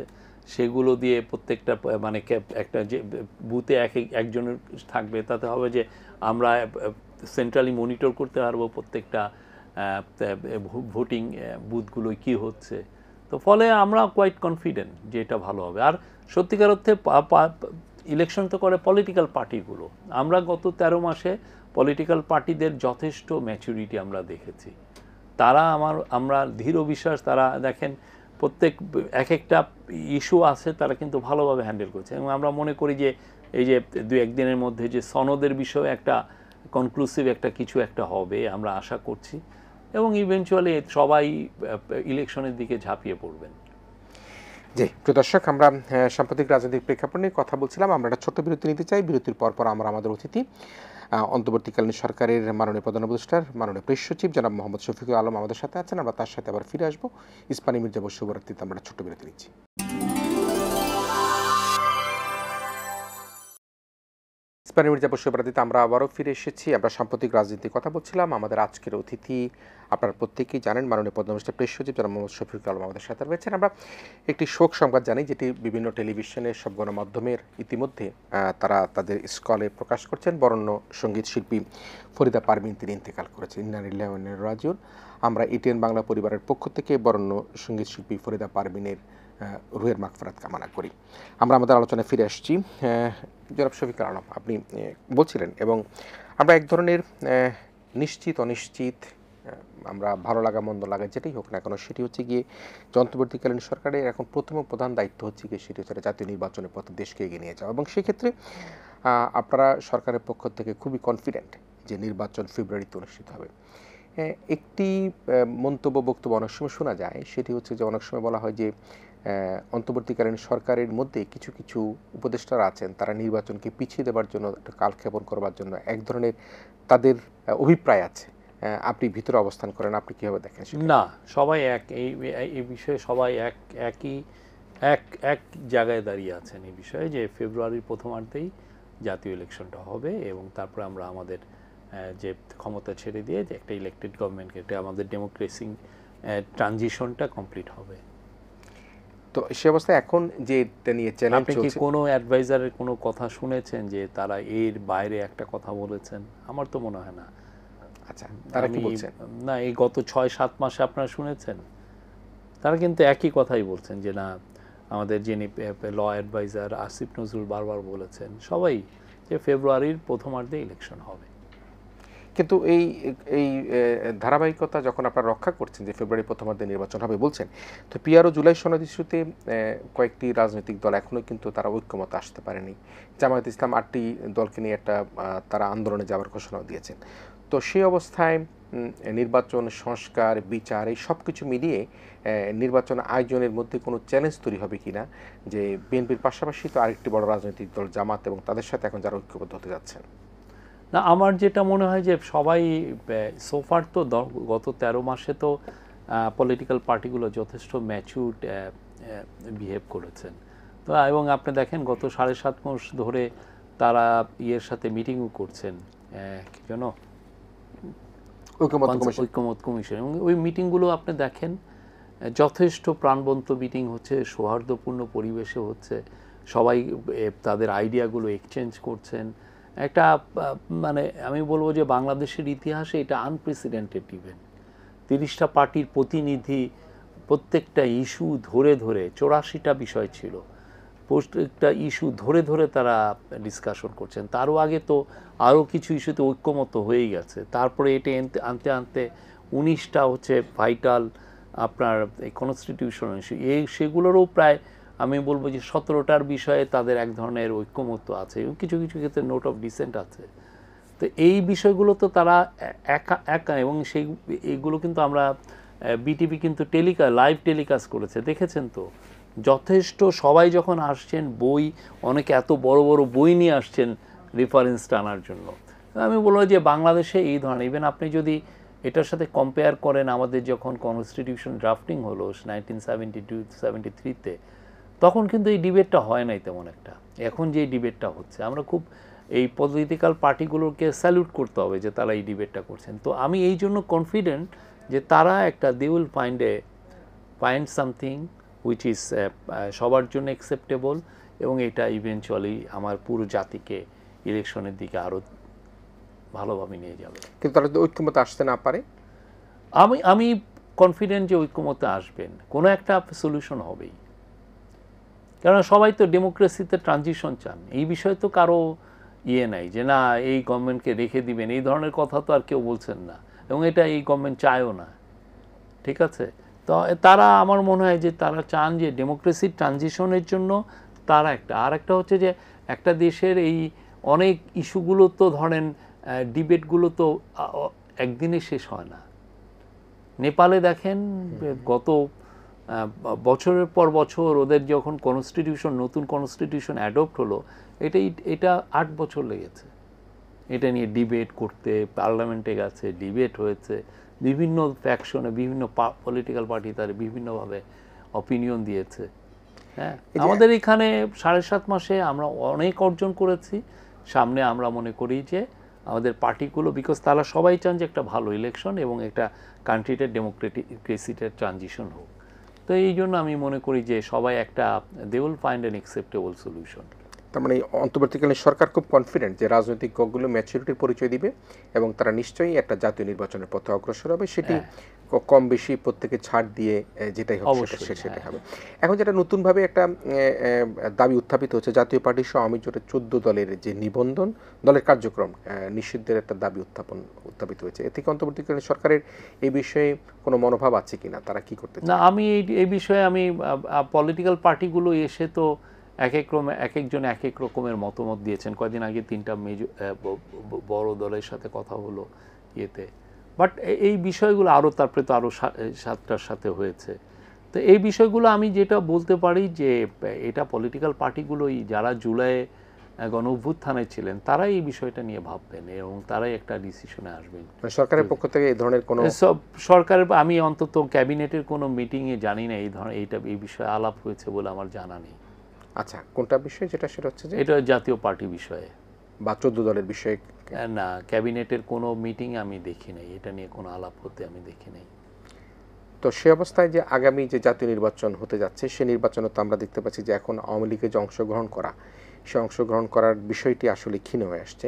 সেগুলো দিয়ে প্রত্যেকটা মানে একটা যে বুথে একজনের থাকবে, তাতে হবে যে আমরা সেন্ট্রালি মনিটর করতে পারবো প্রত্যেকটা ভোটিং বুথগুলোয় কী হচ্ছে। তো ফলে আমরা কোয়াইট কনফিডেন্ট যে এটা ভালো হবে। আর সত্যিকার অর্থে ইলেকশন তো করে পলিটিক্যাল পার্টিগুলো। আমরা গত 13 মাসে পলিটিক্যাল পার্টিদের যথেষ্ট ম্যাচুরিটি আমরা দেখেছি। তারা আমরা দৃঢ় বিশ্বাস, তারা দেখেন প্রত্যেক এক একটা ইস্যু আছে তারা কিন্তু ভালোভাবে হ্যান্ডেল করছে। এবং আমরা মনে করি যে এই যে 2-1 দিনের মধ্যে যে সনদের বিষয়ে একটা কনক্লুসিভ একটা কিছু একটা হবে আমরা আশা করছি, এবং ইভেনচুয়ালি সবাই ইলেকশনের দিকে ঝাঁপিয়ে পড়বেন। জি প্রিয় দর্শক, আমরা সাম্প্রতিক রাজনৈতিক প্রেক্ষাপট নিয়ে কথা বলছিলাম। আমরা একটা ছোট্ট বিরতি নিতে চাই। বিরতির পর আমরা আমাদের অতিথি অন্তর্বর্তীকালীন সরকারের মাননীয় প্রধান উপদেষ্টার মাননীয় প্রেস সচিব জনাব মোহাম্মদ শফিকুল আলম আমাদের সাথে আছেন। আমরা তার সাথে আবার ফিরে আসবো। ইস্পানি মির্জাপুর শুভরাত্রিতে আমরা ছোট্ট বিরতি নিচ্ছি। ইস্পানি মির্জাপুর শুভরাত্রিতে আমরা আবারও ফিরে এসেছি। আমরা সাম্প্রতিক রাজনীতির কথা বলছিলাম। আমাদের আজকের অতিথি আপনারা প্রত্যেকেই জানেন, মাননীয় প্রধান উপদেষ্টা প্রেস সচিব জনাব মোহাম্মদ শফিকুল আলম আমাদের সাথে রয়েছেন। আমরা একটি শোক সংবাদ জানি, যেটি বিভিন্ন টেলিভিশনের সব গণমাধ্যমের ইতিমধ্যে তারা তাদের স্কলে প্রকাশ করছেন। বরেণ্য সঙ্গীত শিল্পী ফরিদা পারভিন তিনি ইন্তেকাল করেছেন। ইন্না লিল্লাহি ওয়া ইন্না ইলাইহি রাজিউন। আমরা এটিএন বাংলা পরিবারের পক্ষ থেকে বরেণ্য সঙ্গীত শিল্পী ফরিদা পারভিনের রুহের মাগফিরাত কামনা করি। আমরা আমাদের আলোচনায় ফিরে আসছি। জনাব শফিকুল আলম, আপনি বলছিলেন এবং আমরা এক ধরনের নিশ্চিত অনিশ্চিত, আমরা ভালো লাগা মন্দ লাগা যেটাই হোক না কেন, সেটি হচ্ছে গিয়ে অন্তর্বর্তীকালীন সরকারের এখন প্রথম প্রধান দায়িত্ব হচ্ছে গিয়ে সেটি হচ্ছে জাতীয় নির্বাচনের পথে দেশকে এগিয়ে নিয়ে যাওয়া। এবং সেক্ষেত্রে আপনারা সরকারের পক্ষ থেকে খুবই কনফিডেন্ট যে নির্বাচন ফেব্রুয়ারিতে অনুষ্ঠিত হবে। একটি মন্তব্য বক্তব্য অনেক সময় শোনা যায়, সেটি হচ্ছে যে অনেক সময় বলা হয় যে অন্তর্বর্তীকালীন সরকারের মধ্যে কিছু কিছু উপদেষ্টারা আছেন, তারা নির্বাচনকে পিছিয়ে দেওয়ার জন্য, একটা কালক্ষেপণ করবার জন্য এক ধরনের তাদের অভিপ্রায় আছে। আপনি ভিতরে অবস্থান করেন, আপনি কীভাবে দেখেন? না, সবাই এক, এই বিষয়ে সবাই এক জায়গায় দাঁড়িয়ে আছেন এই বিষয়ে, যে ফেব্রুয়ারির প্রথমার্ধেই জাতীয় ইলেকশনটা হবে এবং তারপরে আমরা আমাদের যে ক্ষমতা ছেড়ে দিয়ে যে একটা ইলেক্টেড গভর্নমেন্টকে, এটা আমাদের ডেমোক্রেসি ট্রানজিশনটা কমপ্লিট হবে। তো সে অবস্থায় এখন যে এটা নিয়ে চ্যালেঞ্জ চলছে, আপনি কি কোনো অ্যাডভাইজারের কোনো কথা শুনেছেন যে তারা এর বাইরে একটা কথা বলেছেন? আমার তো মনে হয় না। আচ্ছা, তারা কি বলছেন? না, এই গত 6-7 মাসে আপনারা শুনেছেন তারা কিন্তু একই কথাই বলছেন যে না, আমাদের যিনি ল অ্যাডভাইজার আসিফ নজরুল বারবার বলেছেন সবাই যে ফেব্রুয়ারির প্রথমার্ধে ইলেকশন হবে। কিন্তু এই এই ধারাবাহিকতা যখন আপনারা রক্ষা করছেন যে ফেব্রুয়ারি প্রথমার্ধে নির্বাচন হবে বলছেন, তো পিআরও জুলাই সনদ ইস্যুতে কয়েকটি রাজনৈতিক দল এখনও কিন্তু তারা ঐক্যমত আসতে পারেনি। জামায়াত ইসলাম 8টি দলকে নিয়ে একটা তারা আন্দোলনে যাওয়ার ঘোষণাও দিয়েছেন। তো সেই অবস্থায় নির্বাচন সংস্কার বিচার এই সব কিছু মিলিয়ে নির্বাচন আয়োজনের মধ্যে কোনো চ্যালেঞ্জ তৈরি হবে কিনা, যে বিএনপির পাশাপাশি তো আরেকটি বড় রাজনৈতিক দল জামাত এবং তাদের সাথে এখন যারা ঐক্যবদ্ধ হতে যাচ্ছেন। না, আমার যেটা মনে হয় যে সবাই সোফার তো গত 13 মাসে তো পলিটিক্যাল পার্টিগুলো যথেষ্ট ম্যাচিউরড বিহেভ করেছেন। তো এবং আপনি দেখেন গত 7.5 মাস ধরে তারা ইয়ের সাথে মিটিংও করছেন, কি যেন ঐক্যমত কমিশন, এবং ওই মিটিংগুলো আপনি দেখেন যথেষ্ট প্রাণবন্ত মিটিং হচ্ছে, সৌহার্দ্যপূর্ণ পরিবেশে হচ্ছে, সবাই তাদের আইডিয়াগুলো এক্সচেঞ্জ করছেন। একটা মানে আমি বলবো যে বাংলাদেশের ইতিহাসে এটা আনপ্রেসিডেন্টেড ইভেন্ট। 30টা পার্টির প্রতিনিধি প্রত্যেকটা ইস্যু ধরে ধরে, 84টা বিষয় ছিল, প্রত্যেকটা ইস্যু ধরে ধরে তারা ডিসকাশন করছেন। তারও আগে তো আরও কিছু ইস্যুতে ঐক্যমত হয়েই গেছে, তারপরে এটা আনতে আনতে 19টা হচ্ছে ভাইটাল আপনার এই কনস্টিটিউশনাল ইস্যু, সেগুলোরও প্রায় আমি বলবো যে 17টার বিষয়ে তাদের এক ধরনের ঐক্যমত আছে, এবং কিছু কিছু ক্ষেত্রে নোট অফ ডিসেন্ট আছে। তো এই বিষয়গুলো তো তারা একা এবং এইগুলো কিন্তু আমরা বিটিভি কিন্তু লাইভ টেলিকাস্ট করেছে, দেখেছেন তো, যথেষ্ট সবাই যখন আসছেন, বই অনেকে এত বড় বড় বই নিয়ে আসছেন রেফারেন্স টানার জন্য। আমি বলবো যে বাংলাদেশে এই ধরনের, ইভেন আপনি যদি এটার সাথে কম্পেয়ার করেন আমাদের যখন কনস্টিটিউশন ড্রাফটিং হলো 1972-73-তে, তখন কিন্তু এই ডিবেটটা হয় নাই তেমন একটা। এখন যে ডিবেটটা হচ্ছে, আমরা খুব এই পলিটিক্যাল পার্টিগুলোকে স্যালুট করতে হবে যে তারা এই ডিবেটটা করছেন। তো আমি এই জন্য কনফিডেন্ট যে তারা they will find something which is সবার জন্য অ্যাকসেপ্টেবল, এবং এটা ইভেনচুয়ালি আমার পুরো জাতিকে ইলেকশনের দিকে আরও ভালোভাবে নিয়ে যাবে। কিন্তু তারা যদি ঐক্যমত আসতে না পারে, আমি কনফিডেন্ট যে ঐক্যমতে আসবেন, কোনো একটা সলিউশন হবেই। কারণ সবাই তো ডেমোক্রেসিতে ট্রানজিশন চান, এই বিষয়ে তো কারো নাই যে না এই গভর্নমেন্টকে রেখে দিবেন, এই ধরনের কথা তো আর কেউ বলছেন না, এবং এটা এই গভর্নমেন্ট চায়ও না। ঠিক আছে, তো তারা আমার মনে হয় যে তারা চান যে ডেমোক্রেসির ট্রানজিশনের জন্য তারা আর একটা হচ্ছে যে একটা দেশের এই অনেক ইস্যুগুলো তো ধরেন ডিবেটগুলো তো একদিনে শেষ হয় না। নেপালে দেখেন গত বছরের পর বছর ওদের যখন নতুন কনস্টিটিউশন অ্যাডপ্ট হলো, এটা 8 বছর লেগেছে এটা নিয়ে ডিবেট করতে। পার্লামেন্টে গেছে, ডিবেট হয়েছে, বিভিন্ন ফ্যাকশনে বিভিন্ন পলিটিক্যাল পার্টি তার বিভিন্নভাবে অপিনিয়ন দিয়েছে। হ্যাঁ, আমাদের এখানে 7.5 মাসে আমরা অনেক অর্জন করেছি। সামনে আমরা মনে করি যে আমাদের পার্টিগুলো, বিকজ তারা সবাই চান যে একটা ভালো ইলেকশন এবং একটা কান্ট্রিতে ডেমোক্রেসিতে ট্রানজিশন হোক। তো এই জন্য আমি মনে করি যে সবাই they will find an acceptable solution. তার মানে অন্তর্বর্তীকালীন সরকার খুব কনফিডেন্ট যে রাজনৈতিক দলগুলো ম্যাচুরিটির পরিচয় দিবে এবং তারা নিশ্চয়ই একটা জাতীয় নির্বাচনের পথে অগ্রসর হবে, সেটি কম বেশি প্রত্যেকে ছাড় দিয়ে যেটাই হবে সেটাই হবে। এখন যেটা নতুনভাবে একটা দাবি উত্থাপিত হচ্ছে, জাতীয় পার্টি সহ আওয়ামী জোটের 14 দলের যে নিবন্ধন, দলের কার্যক্রম নিষিদ্ধের একটা দাবি উত্থাপিত হয়েছে। এ থেকে অন্তর্বর্তীকালীন সরকারের এই বিষয়ে কোনো মনোভাব আছে কিনা, তারা কি করতে চায়? না, আমি এই বিষয়ে পলিটিক্যাল পার্টিগুলো এসে তো এক একজন এক এক রকমের মতামত দিয়েছেন। কয়েকদিন আগে 3টা বড় দলের সাথে কথা হলো ইয়েতে, বাট এই বিষয়গুলো তারপরে তো আরও 7টার সাথে হয়েছে। তো এই বিষয়গুলো আমি যেটা বলতে পারি যে এটা পলিটিক্যাল পার্টিগুলোই, যারা জুলাই গণ অভ্যুত্থানে ছিলেন, তারাই এই বিষয়টা নিয়ে ভাববেন এবং তারাই একটা ডিসিশনে আসবেন। সরকারের পক্ষ থেকে এই ধরনের কোনো সরকারের, আমি অন্তত ক্যাবিনেটের কোনো মিটিংয়ে জানি না এই বিষয়ে আলাপ হয়েছে বলে আমার জানা নেই। আচ্ছা, কোনটা বিষয় সেটা হচ্ছে যে এটা জাতীয় পার্টি বিষয়ে বা 14 দলের বিষয়ে না, ক্যাবিনেটের কোনো মিটিং আমি দেখি নাই, এটা নিয়ে কোনো আলাপ হতে আমি দেখি নাই। তো সে অবস্থায় যে আগামী যে জাতীয় নির্বাচন হতে যাচ্ছে, সে নির্বাচনে তো আমরা দেখতে পাচ্ছি যে এখন আওয়ামী লীগের যে অংশগ্রহণ করা, সে অংশগ্রহণ করার বিষয়টি আসলে ক্ষীণ হয়ে আসছে।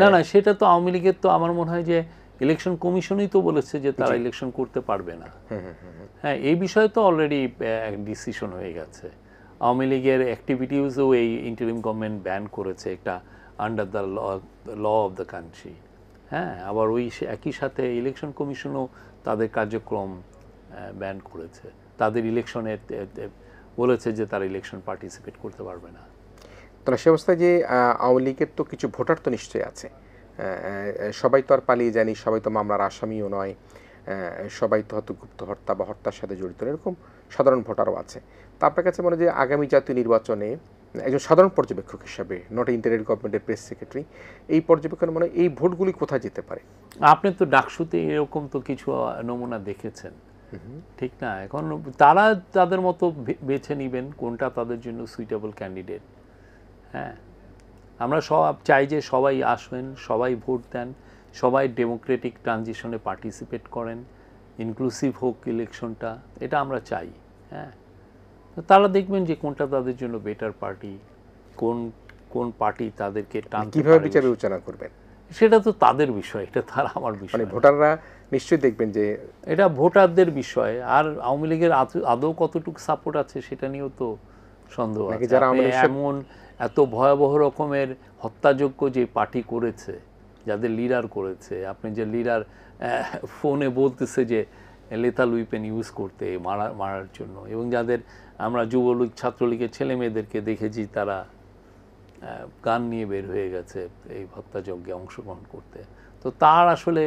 না, সেটা তো আওয়ামী লীগের তো আমার মনে হয় যে ইলেকশন কমিশনই তো বলেছে যে তারা ইলেকশন করতে পারবে না। হ্যাঁ, এই বিষয়ে তো অলরেডি ডিসিশন হয়ে গেছে। আওয়ামী লীগের অ্যাক্টিভিটিসও এই ইন্টারিম গভর্নমেন্ট ব্যান করেছে, একটা under the law of the country. হ্যাঁ, আবার ওই একই সাথে ইলেকশন কমিশনও তাদের কার্যক্রম ব্যান করেছে, তাদের ইলেকশনে বলেছে যে তারা ইলেকশন পার্টিসিপেট করতে পারবে না। তাহলে সে অবস্থায় যে আওয়ামী লীগের তো কিছু ভোটার তো নিশ্চয়ই আছে, সবাই তো আর পালিয়ে যায়নি, সবাই তো মামলার আসামিও নয়, সবাই তো হয়তো গুপ্ত হত্যা বা হত্যার সাথে জড়িত, এরকম সাধারণ ভোটারও আছে। তা আপনার কাছে মনে হয় যে আগামী জাতীয় নির্বাচনে একজন সাধারণ পর্যবেক্ষক হিসাবে, নট ইন্টারিম গভর্নমেন্টের প্রেস সেক্রেটারি, এই পর্যবেক্ষণে মনে হয় এই ভোটগুলি কোথায় যেতে পারে? আপনি তো ডাকসুতে এরকম তো কিছু নমুনা দেখেছেন, ঠিক না? এখন তারা তাদের মতো বেছে নেবেন কোনটা তাদের জন্য সুইটেবল ক্যান্ডিডেট। হ্যাঁ, আমরা সব চাই যে সবাই আসবেন, সবাই ভোট দেন, সবাই ডেমোক্রেটিক ট্রানজিশনে পার্টিসিপেট করেন, ইনক্লুসিভ হোক ইলেকশনটা, এটা আমরা চাই। হ্যাঁ, তো তারা দেখবেন যে কোনটা তাদের জন্য বেটার পার্টি, কোন কোন পার্টি তাদেরকে টানতে কিভাবে পারে বিচার বেশি। বিবেচনা করবেন? সেটা তো তাদের বিষয়, এটা তারা আমার বিষয় মানে না। ভোটাররা নিশ্চয়ই দেখবেন যে এটা ভোটারদের বিষয়। আর আওয়ামী লীগের আদৌ কতটুকু সাপোর্ট আছে সেটা নিয়েও তো সন্দেহ নাকি আছে। যারা আপনি আওয়ামী লীগের সাথে- এমন এত ভয়াবহ রকমের হত্যাযোগ্য যে পার্টি করেছে, যাদের লিডার করেছে, আপনি যে লিডার ফোনে বলতেছে যে লেথাল উইপেন ইউজ করতে মারার জন্য, এবং যাদের আমরা যুবলীগ ছাত্রলীগের ছেলে মেয়েদেরকে দেখেছি তারা গান নিয়ে বের হয়ে গেছে এই হত্যাযজ্ঞে অংশগ্রহণ করতে, তো তার আসলে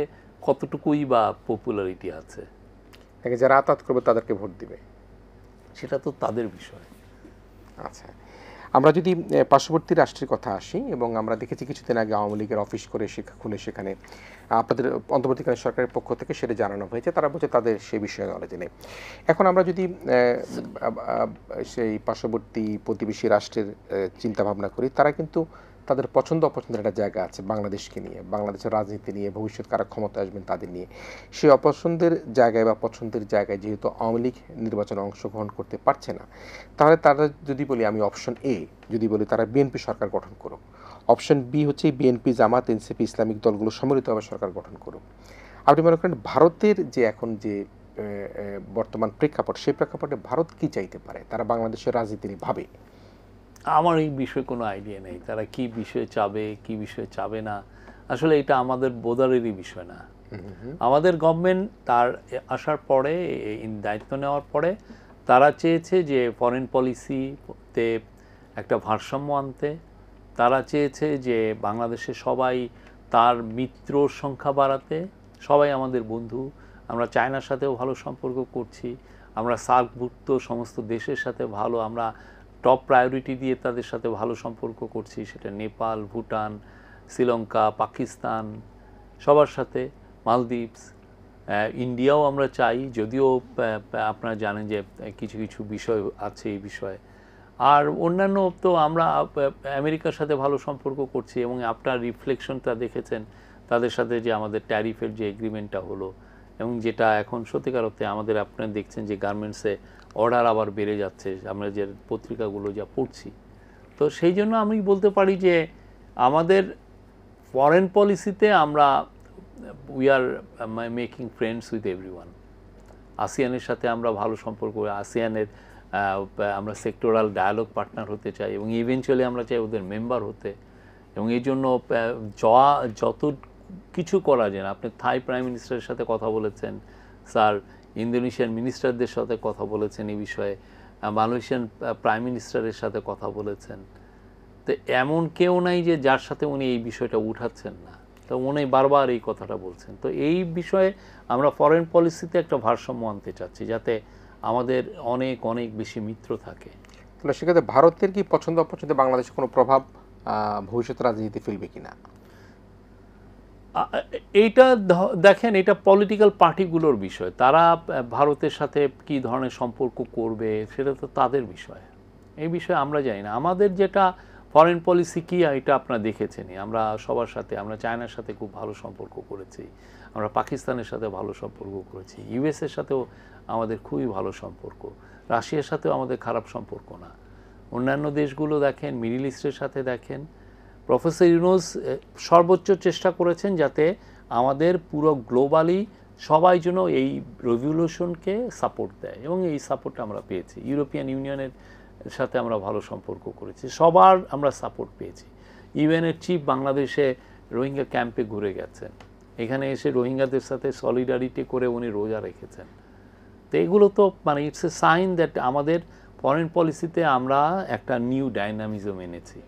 কতটুকুই বা পপুলারিটি আছে, নাকি যারা আতাত করবে তাদেরকে ভোট দিবে? সেটা তো তাদের বিষয়। আচ্ছা, আমরা যদি পার্শ্ববর্তী রাষ্ট্রের কথা আসি, এবং আমরা দেখেছি কিছুদিন আগে আওয়ামী লীগের অফিস করে খুলে সেখানে আপনাদের অন্তর্বর্তীকালীন সরকারের পক্ষ থেকে সেটা জানানো হয়েছে, তারা বলছে তাদের সে বিষয়ে নলেজ নেই। এখন আমরা যদি সেই পার্শ্ববর্তী প্রতিবেশী রাষ্ট্রের চিন্তা ভাবনা করি, তারা কিন্তু তাদের পছন্দ অপছন্দের একটা জায়গা আছে বাংলাদেশকে নিয়ে, বাংলাদেশের রাজনীতি নিয়ে, ভবিষ্যৎ কারা ক্ষমতা আসবেন তাদের নিয়ে। সেই অপছন্দের জায়গায় বা পছন্দের জায়গায় যেহেতু আওয়ামী লীগ নির্বাচনে অংশগ্রহণ করতে পারছে না, তাহলে তারা যদি বলি, আমি অপশন এ যদি বলি, তারা বিএনপি সরকার গঠন করুক, অপশন বি হচ্ছে বিএনপি, জামাত, এনসিপি, ইসলামিক দলগুলো সম্মিলিতভাবে সরকার গঠন করুক, আপনি মনে করেন ভারতের যে এখন যে বর্তমান প্রেক্ষাপট, সেই প্রেক্ষাপটে ভারত কি চাইতে পারে, তারা বাংলাদেশের রাজনীতি নিয়ে ভাবে? আমার এই বিষয়ে কোনো আইডিয়া নেই, তারা কি বিষয়ে চাবে কি বিষয়ে চাবে না, আসলে এটা আমাদের বোধারেরই বিষয় না। আমাদের গভর্নমেন্ট তার আসার পরে, দায়িত্ব নেওয়ার পরে, তারা চেয়েছে যে ফরেন পলিসিতে একটা ভারসাম্য আনতে। তারা চেয়েছে যে বাংলাদেশে সবাই তার মিত্রর সংখ্যা বাড়াতে, সবাই আমাদের বন্ধু, আমরা চায়নার সাথেও ভালো সম্পর্ক করছি, আমরা সার্কভুক্ত সমস্ত দেশের সাথে ভালো, আমরা টপ প্রায়োরিটি দিয়ে তাদের সাথে ভালো সম্পর্ক করছি, সেটা নেপাল, ভুটান, শ্রীলঙ্কা, পাকিস্তান, সবার সাথে, মালদ্বীপস, ইন্ডিয়াও আমরা চাই, যদিও আপনারা জানেন যে কিছু কিছু বিষয় আছে এই বিষয়ে। আর অন্যান্য তো আমরা আমেরিকার সাথে ভালো সম্পর্ক করছি, এবং আপনার রিফ্লেকশনটা দেখেছেন তাদের সাথে যে আমাদের ট্যারিফের যে এগ্রিমেন্টটা হলো, এবং যেটা এখন সত্যিকার অর্থে আমাদের, আপনারা দেখছেন যে গার্মেন্টসে অর্ডার আবার বেড়ে যাচ্ছে, আমরা যে পত্রিকাগুলো যা পড়ছি। তো সেই জন্য আমি বলতে পারি যে আমাদের ফরেন পলিসিতে আমরা we are making friends with everyone. আসিয়ানের সাথে আমরা ভালো সম্পর্ক, আসিয়ানের আমরা সেক্টরাল ডায়ালগ পার্টনার হতে চাই, এবং ইভেনচুয়ালি আমরা চাই ওদের মেম্বার হতে, এবং এই জন্য যত কিছু করা যায় না, আপনি থাই প্রাইম মিনিস্টারের সাথে কথা বলেছেন স্যার, ইন্দোনেশিয়ান মিনিস্টারদের সাথে কথা বলেছেন এই বিষয়ে, মালয়েশিয়ান প্রাইম মিনিস্টারের সাথে কথা বলেছেন, তো এমন কেউ নাই যে যার সাথে উনি এই বিষয়টা উঠাচ্ছেন না, তো উনি বারবার এই কথাটা বলছেন। তো এই বিষয়ে আমরা ফরেন পলিসিতে একটা ভারসাম্য আনতে চাচ্ছি, যাতে আমাদের অনেক অনেক বেশি মিত্র থাকে। তাহলে সেক্ষেত্রে ভারতের কি পছন্দ অপছন্দে বাংলাদেশে কোনো প্রভাব ভবিষ্যৎ রাজনীতিতে ফেলবে কিনা? এইটা দেখেন, এটা পলিটিক্যাল পার্টিগুলোর বিষয়, তারা ভারতের সাথে কি ধরনের সম্পর্ক করবে সেটা তো তাদের বিষয়, এই বিষয়ে আমরা জানি না। আমাদের যেটা ফরেন পলিসি কি, এটা আপনারা দেখেছেনই, আমরা সবার সাথে, আমরা চায়নার সাথে খুব ভালো সম্পর্ক করেছি, আমরা পাকিস্তানের সাথে ভালো সম্পর্ক করেছি, ইউএসের সাথেও আমাদের খুবই ভালো সম্পর্ক, রাশিয়ার সাথেও আমাদের খারাপ সম্পর্ক না। অন্যান্য দেশগুলো দেখেন, মিডল ইস্টের সাথে দেখেন, প্রফেসর ইউনূস সর্বোচ্চ চেষ্টা করেছেন যাতে আমাদের পুরো গ্লোবালি সবাই যেন এই রেভলিউশনকে সাপোর্ট দেয়, এবং এই সাপোর্টটা আমরা পেয়েছি। ইউরোপিয়ান ইউনিয়নের সাথে আমরা ভালো সম্পর্ক করেছি, সবার আমরা সাপোর্ট পেয়েছি। ইউএনের চিফ বাংলাদেশে রোহিঙ্গা ক্যাম্পে ঘুরে গেছেন, এখানে এসে রোহিঙ্গাদের সাথে সলিডারিটি করে উনি রোজা রেখেছেন। তো এগুলো তো মানে ইটস এ সাইন দ্যাট আমাদের ফরেন পলিসিতে আমরা একটা নিউ ডাইনামিজম এনেছি,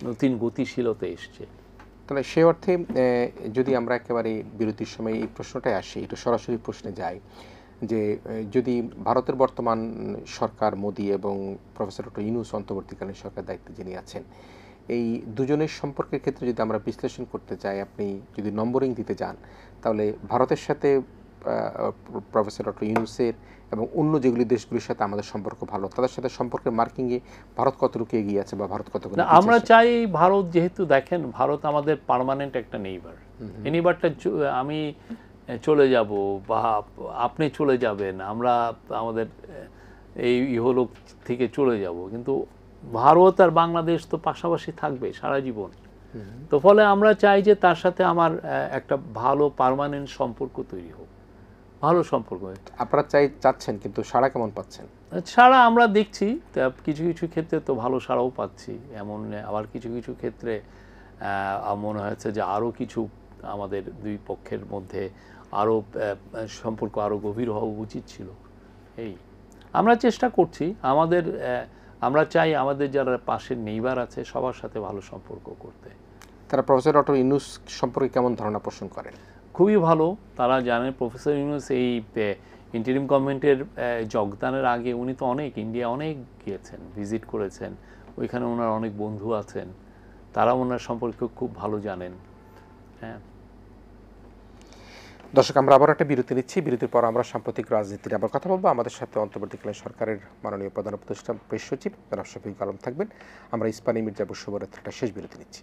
নতুন গতিশীলতা এসছে। তাহলে সে অর্থে যদি আমরা একেবারে বিরতির সময় এই প্রশ্নটাই আসি, একটু সরাসরি প্রশ্নে যাই, যে যদি ভারতের বর্তমান সরকার মোদি এবং প্রফেসর ডক্টর ইউনূস অন্তর্বর্তীকালীন সরকার দায়িত্বে যিনি আছেন, এই দুজনের সম্পর্কের ক্ষেত্রে যদি আমরা বিশ্লেষণ করতে চাই, আপনি যদি নম্বরিং দিতে যান, তাহলে ভারতের সাথে প্রফেসর ডক্টর ইউনূসের এবং অন্য যেগুলি দেশগুলির সাথে আমাদের সম্পর্ক ভালো, তাদের সাথে সম্পর্কের মার্কিংয়ে ভারত কতটুকু এগিয়ে আছে বা ভারত কতটুকু? আমরা চাই ভারত, যেহেতু দেখেন ভারত আমাদের পার্মানেন্ট একটা নেইবার, এই নেইবারটা আমি চলে যাব বা আপনি চলে যাবেন, আমরা আমাদের এই ইহলোক থেকে চলে যাব, কিন্তু ভারত আর বাংলাদেশ তো পাশাপাশি থাকবে সারা জীবন। তো ফলে আমরা চাই যে তার সাথে আমার একটা ভালো পার্মানেন্ট সম্পর্ক তৈরি হোক, ভালো সম্পর্ক। আপনারা চাচ্ছেন, কিন্তু সাড়া কেমন পাচ্ছেন? সাড়া আমরা দেখছি, কিছু কিছু ক্ষেত্রে তো ভালো সাড়াও পাচ্ছি, এমন আবার কিছু কিছু ক্ষেত্রে মনে হয়েছে যে আরও কিছু আমাদের দুই পক্ষের মধ্যে আরও সম্পর্ক আরও গভীর হওয়া উচিত ছিল। এই আমরা চেষ্টা করছি, আমরা চাই আমাদের যারা পাশের নেইবার আছে সবার সাথে ভালো সম্পর্ক করতে। তারা প্রফেসর ডক্টর ইউনূস সম্পর্কে কেমন ধারণা পোষণ করেন? খুবই ভালো। তারা জানেন প্রফেসর ইউনূস এই ইন্টারিম গভর্নমেন্টের যোগদানের আগে উনি তো অনেক ইন্ডিয়া অনেক গিয়েছেন, ভিজিট করেছেন, ওইখানে ওনার অনেক বন্ধু আছেন, তারা ওনার সম্পর্কে খুব ভালো জানেন। হ্যাঁ দর্শক, আমরা আবার একটা বিরতি নিচ্ছি। বিরতির পর আমরা সাম্প্রতিক রাজনীতির আবার কথা বলবো। আমাদের সাথে অন্তর্বর্তীকালীন সরকারের মাননীয় প্রধান উপদেষ্টা প্রেস সচিব জনাব শফিকুল আলম থাকবেন। আমরা ইস্পানী মির্জাপুর শুভরাত্রির শেষ বিরতি নিচ্ছি।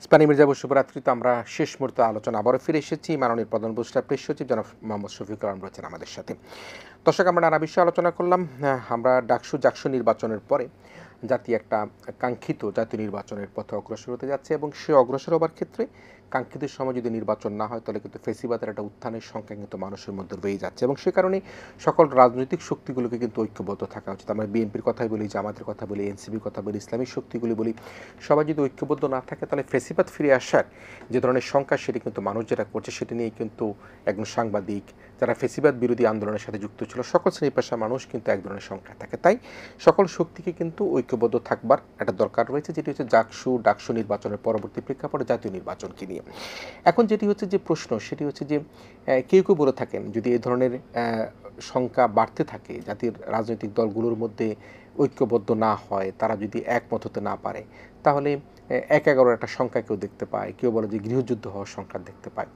ইস্পানী মির্জাপুর শুভরাত্রিতে আমরা শেষ মুহূর্তে আলোচনা আবারও ফিরে এসেছি। মাননীয় প্রধান উপদেষ্টা প্রেস সচিব জনাব মোহাম্মদ শফিকুল আলম রয়েছেন আমাদের সাথে। দর্শক, আমরা নানা বিষয়ে আলোচনা করলাম। আমরা ডাকসু নির্বাচনের পরে জাতি একটা কাঙ্ক্ষিত জাতীয় নির্বাচনের পথে অগ্রসর হতে যাচ্ছে, এবং সে অগ্রসর হবার ক্ষেত্রে কাঙ্ক্ষিত সময় যদি নির্বাচন না হয় তাহলে কিন্তু ফেসিবাদের একটা উত্থানের সংখ্যা কিন্তু মানুষের মধ্যে রয়েই যাচ্ছে, এবং সে কারণে সকল রাজনৈতিক শক্তিগুলোকে কিন্তু ঐক্যবদ্ধ থাকা উচিত। আমরা বিএনপির কথাই বলি, জামাতের কথা বলি, এনসিপির কথা বলি, ইসলামিক শক্তিগুলি বলি, সবাই যদি ঐক্যবদ্ধ না থাকে তাহলে ফেসিবাদ ফিরে আসার যে ধরনের সংখ্যা সেটি কিন্তু মানুষ যেটা করছে সেটি নিয়ে কিন্তু একজন সাংবাদিক, যারা ফেসিবাদ বিরোধী আন্দোলনের সাথে যুক্ত ছিল, সকল শ্রেণী পেশার মানুষ কিন্তু এক ধরনের সংখ্যা থাকে। তাই সকল শক্তিকে কিন্তু ঐক্যবদ্ধ থাকবার একটা দরকার রয়েছে, যেটি হচ্ছে ডাকসু নির্বাচনের পরবর্তী প্রেক্ষাপটে জাতীয় নির্বাচনকে নিয়ে। এখন যেটি হচ্ছে যে প্রশ্ন, সেটি হচ্ছে যে কেউ কেউ বলে থাকেন যদি এই ধরনের সংখ্যা বাড়তে থাকে, জাতির রাজনৈতিক দলগুলোর মধ্যে ঐক্যবদ্ধ না হয়, তারা যদি একমত হতে না পারে, তাহলে ১-১১ একটা সংখ্যা কেউ দেখতে পায়, কেউ বলে যে গৃহযুদ্ধ হওয়ার সংখ্যা দেখতে পায়।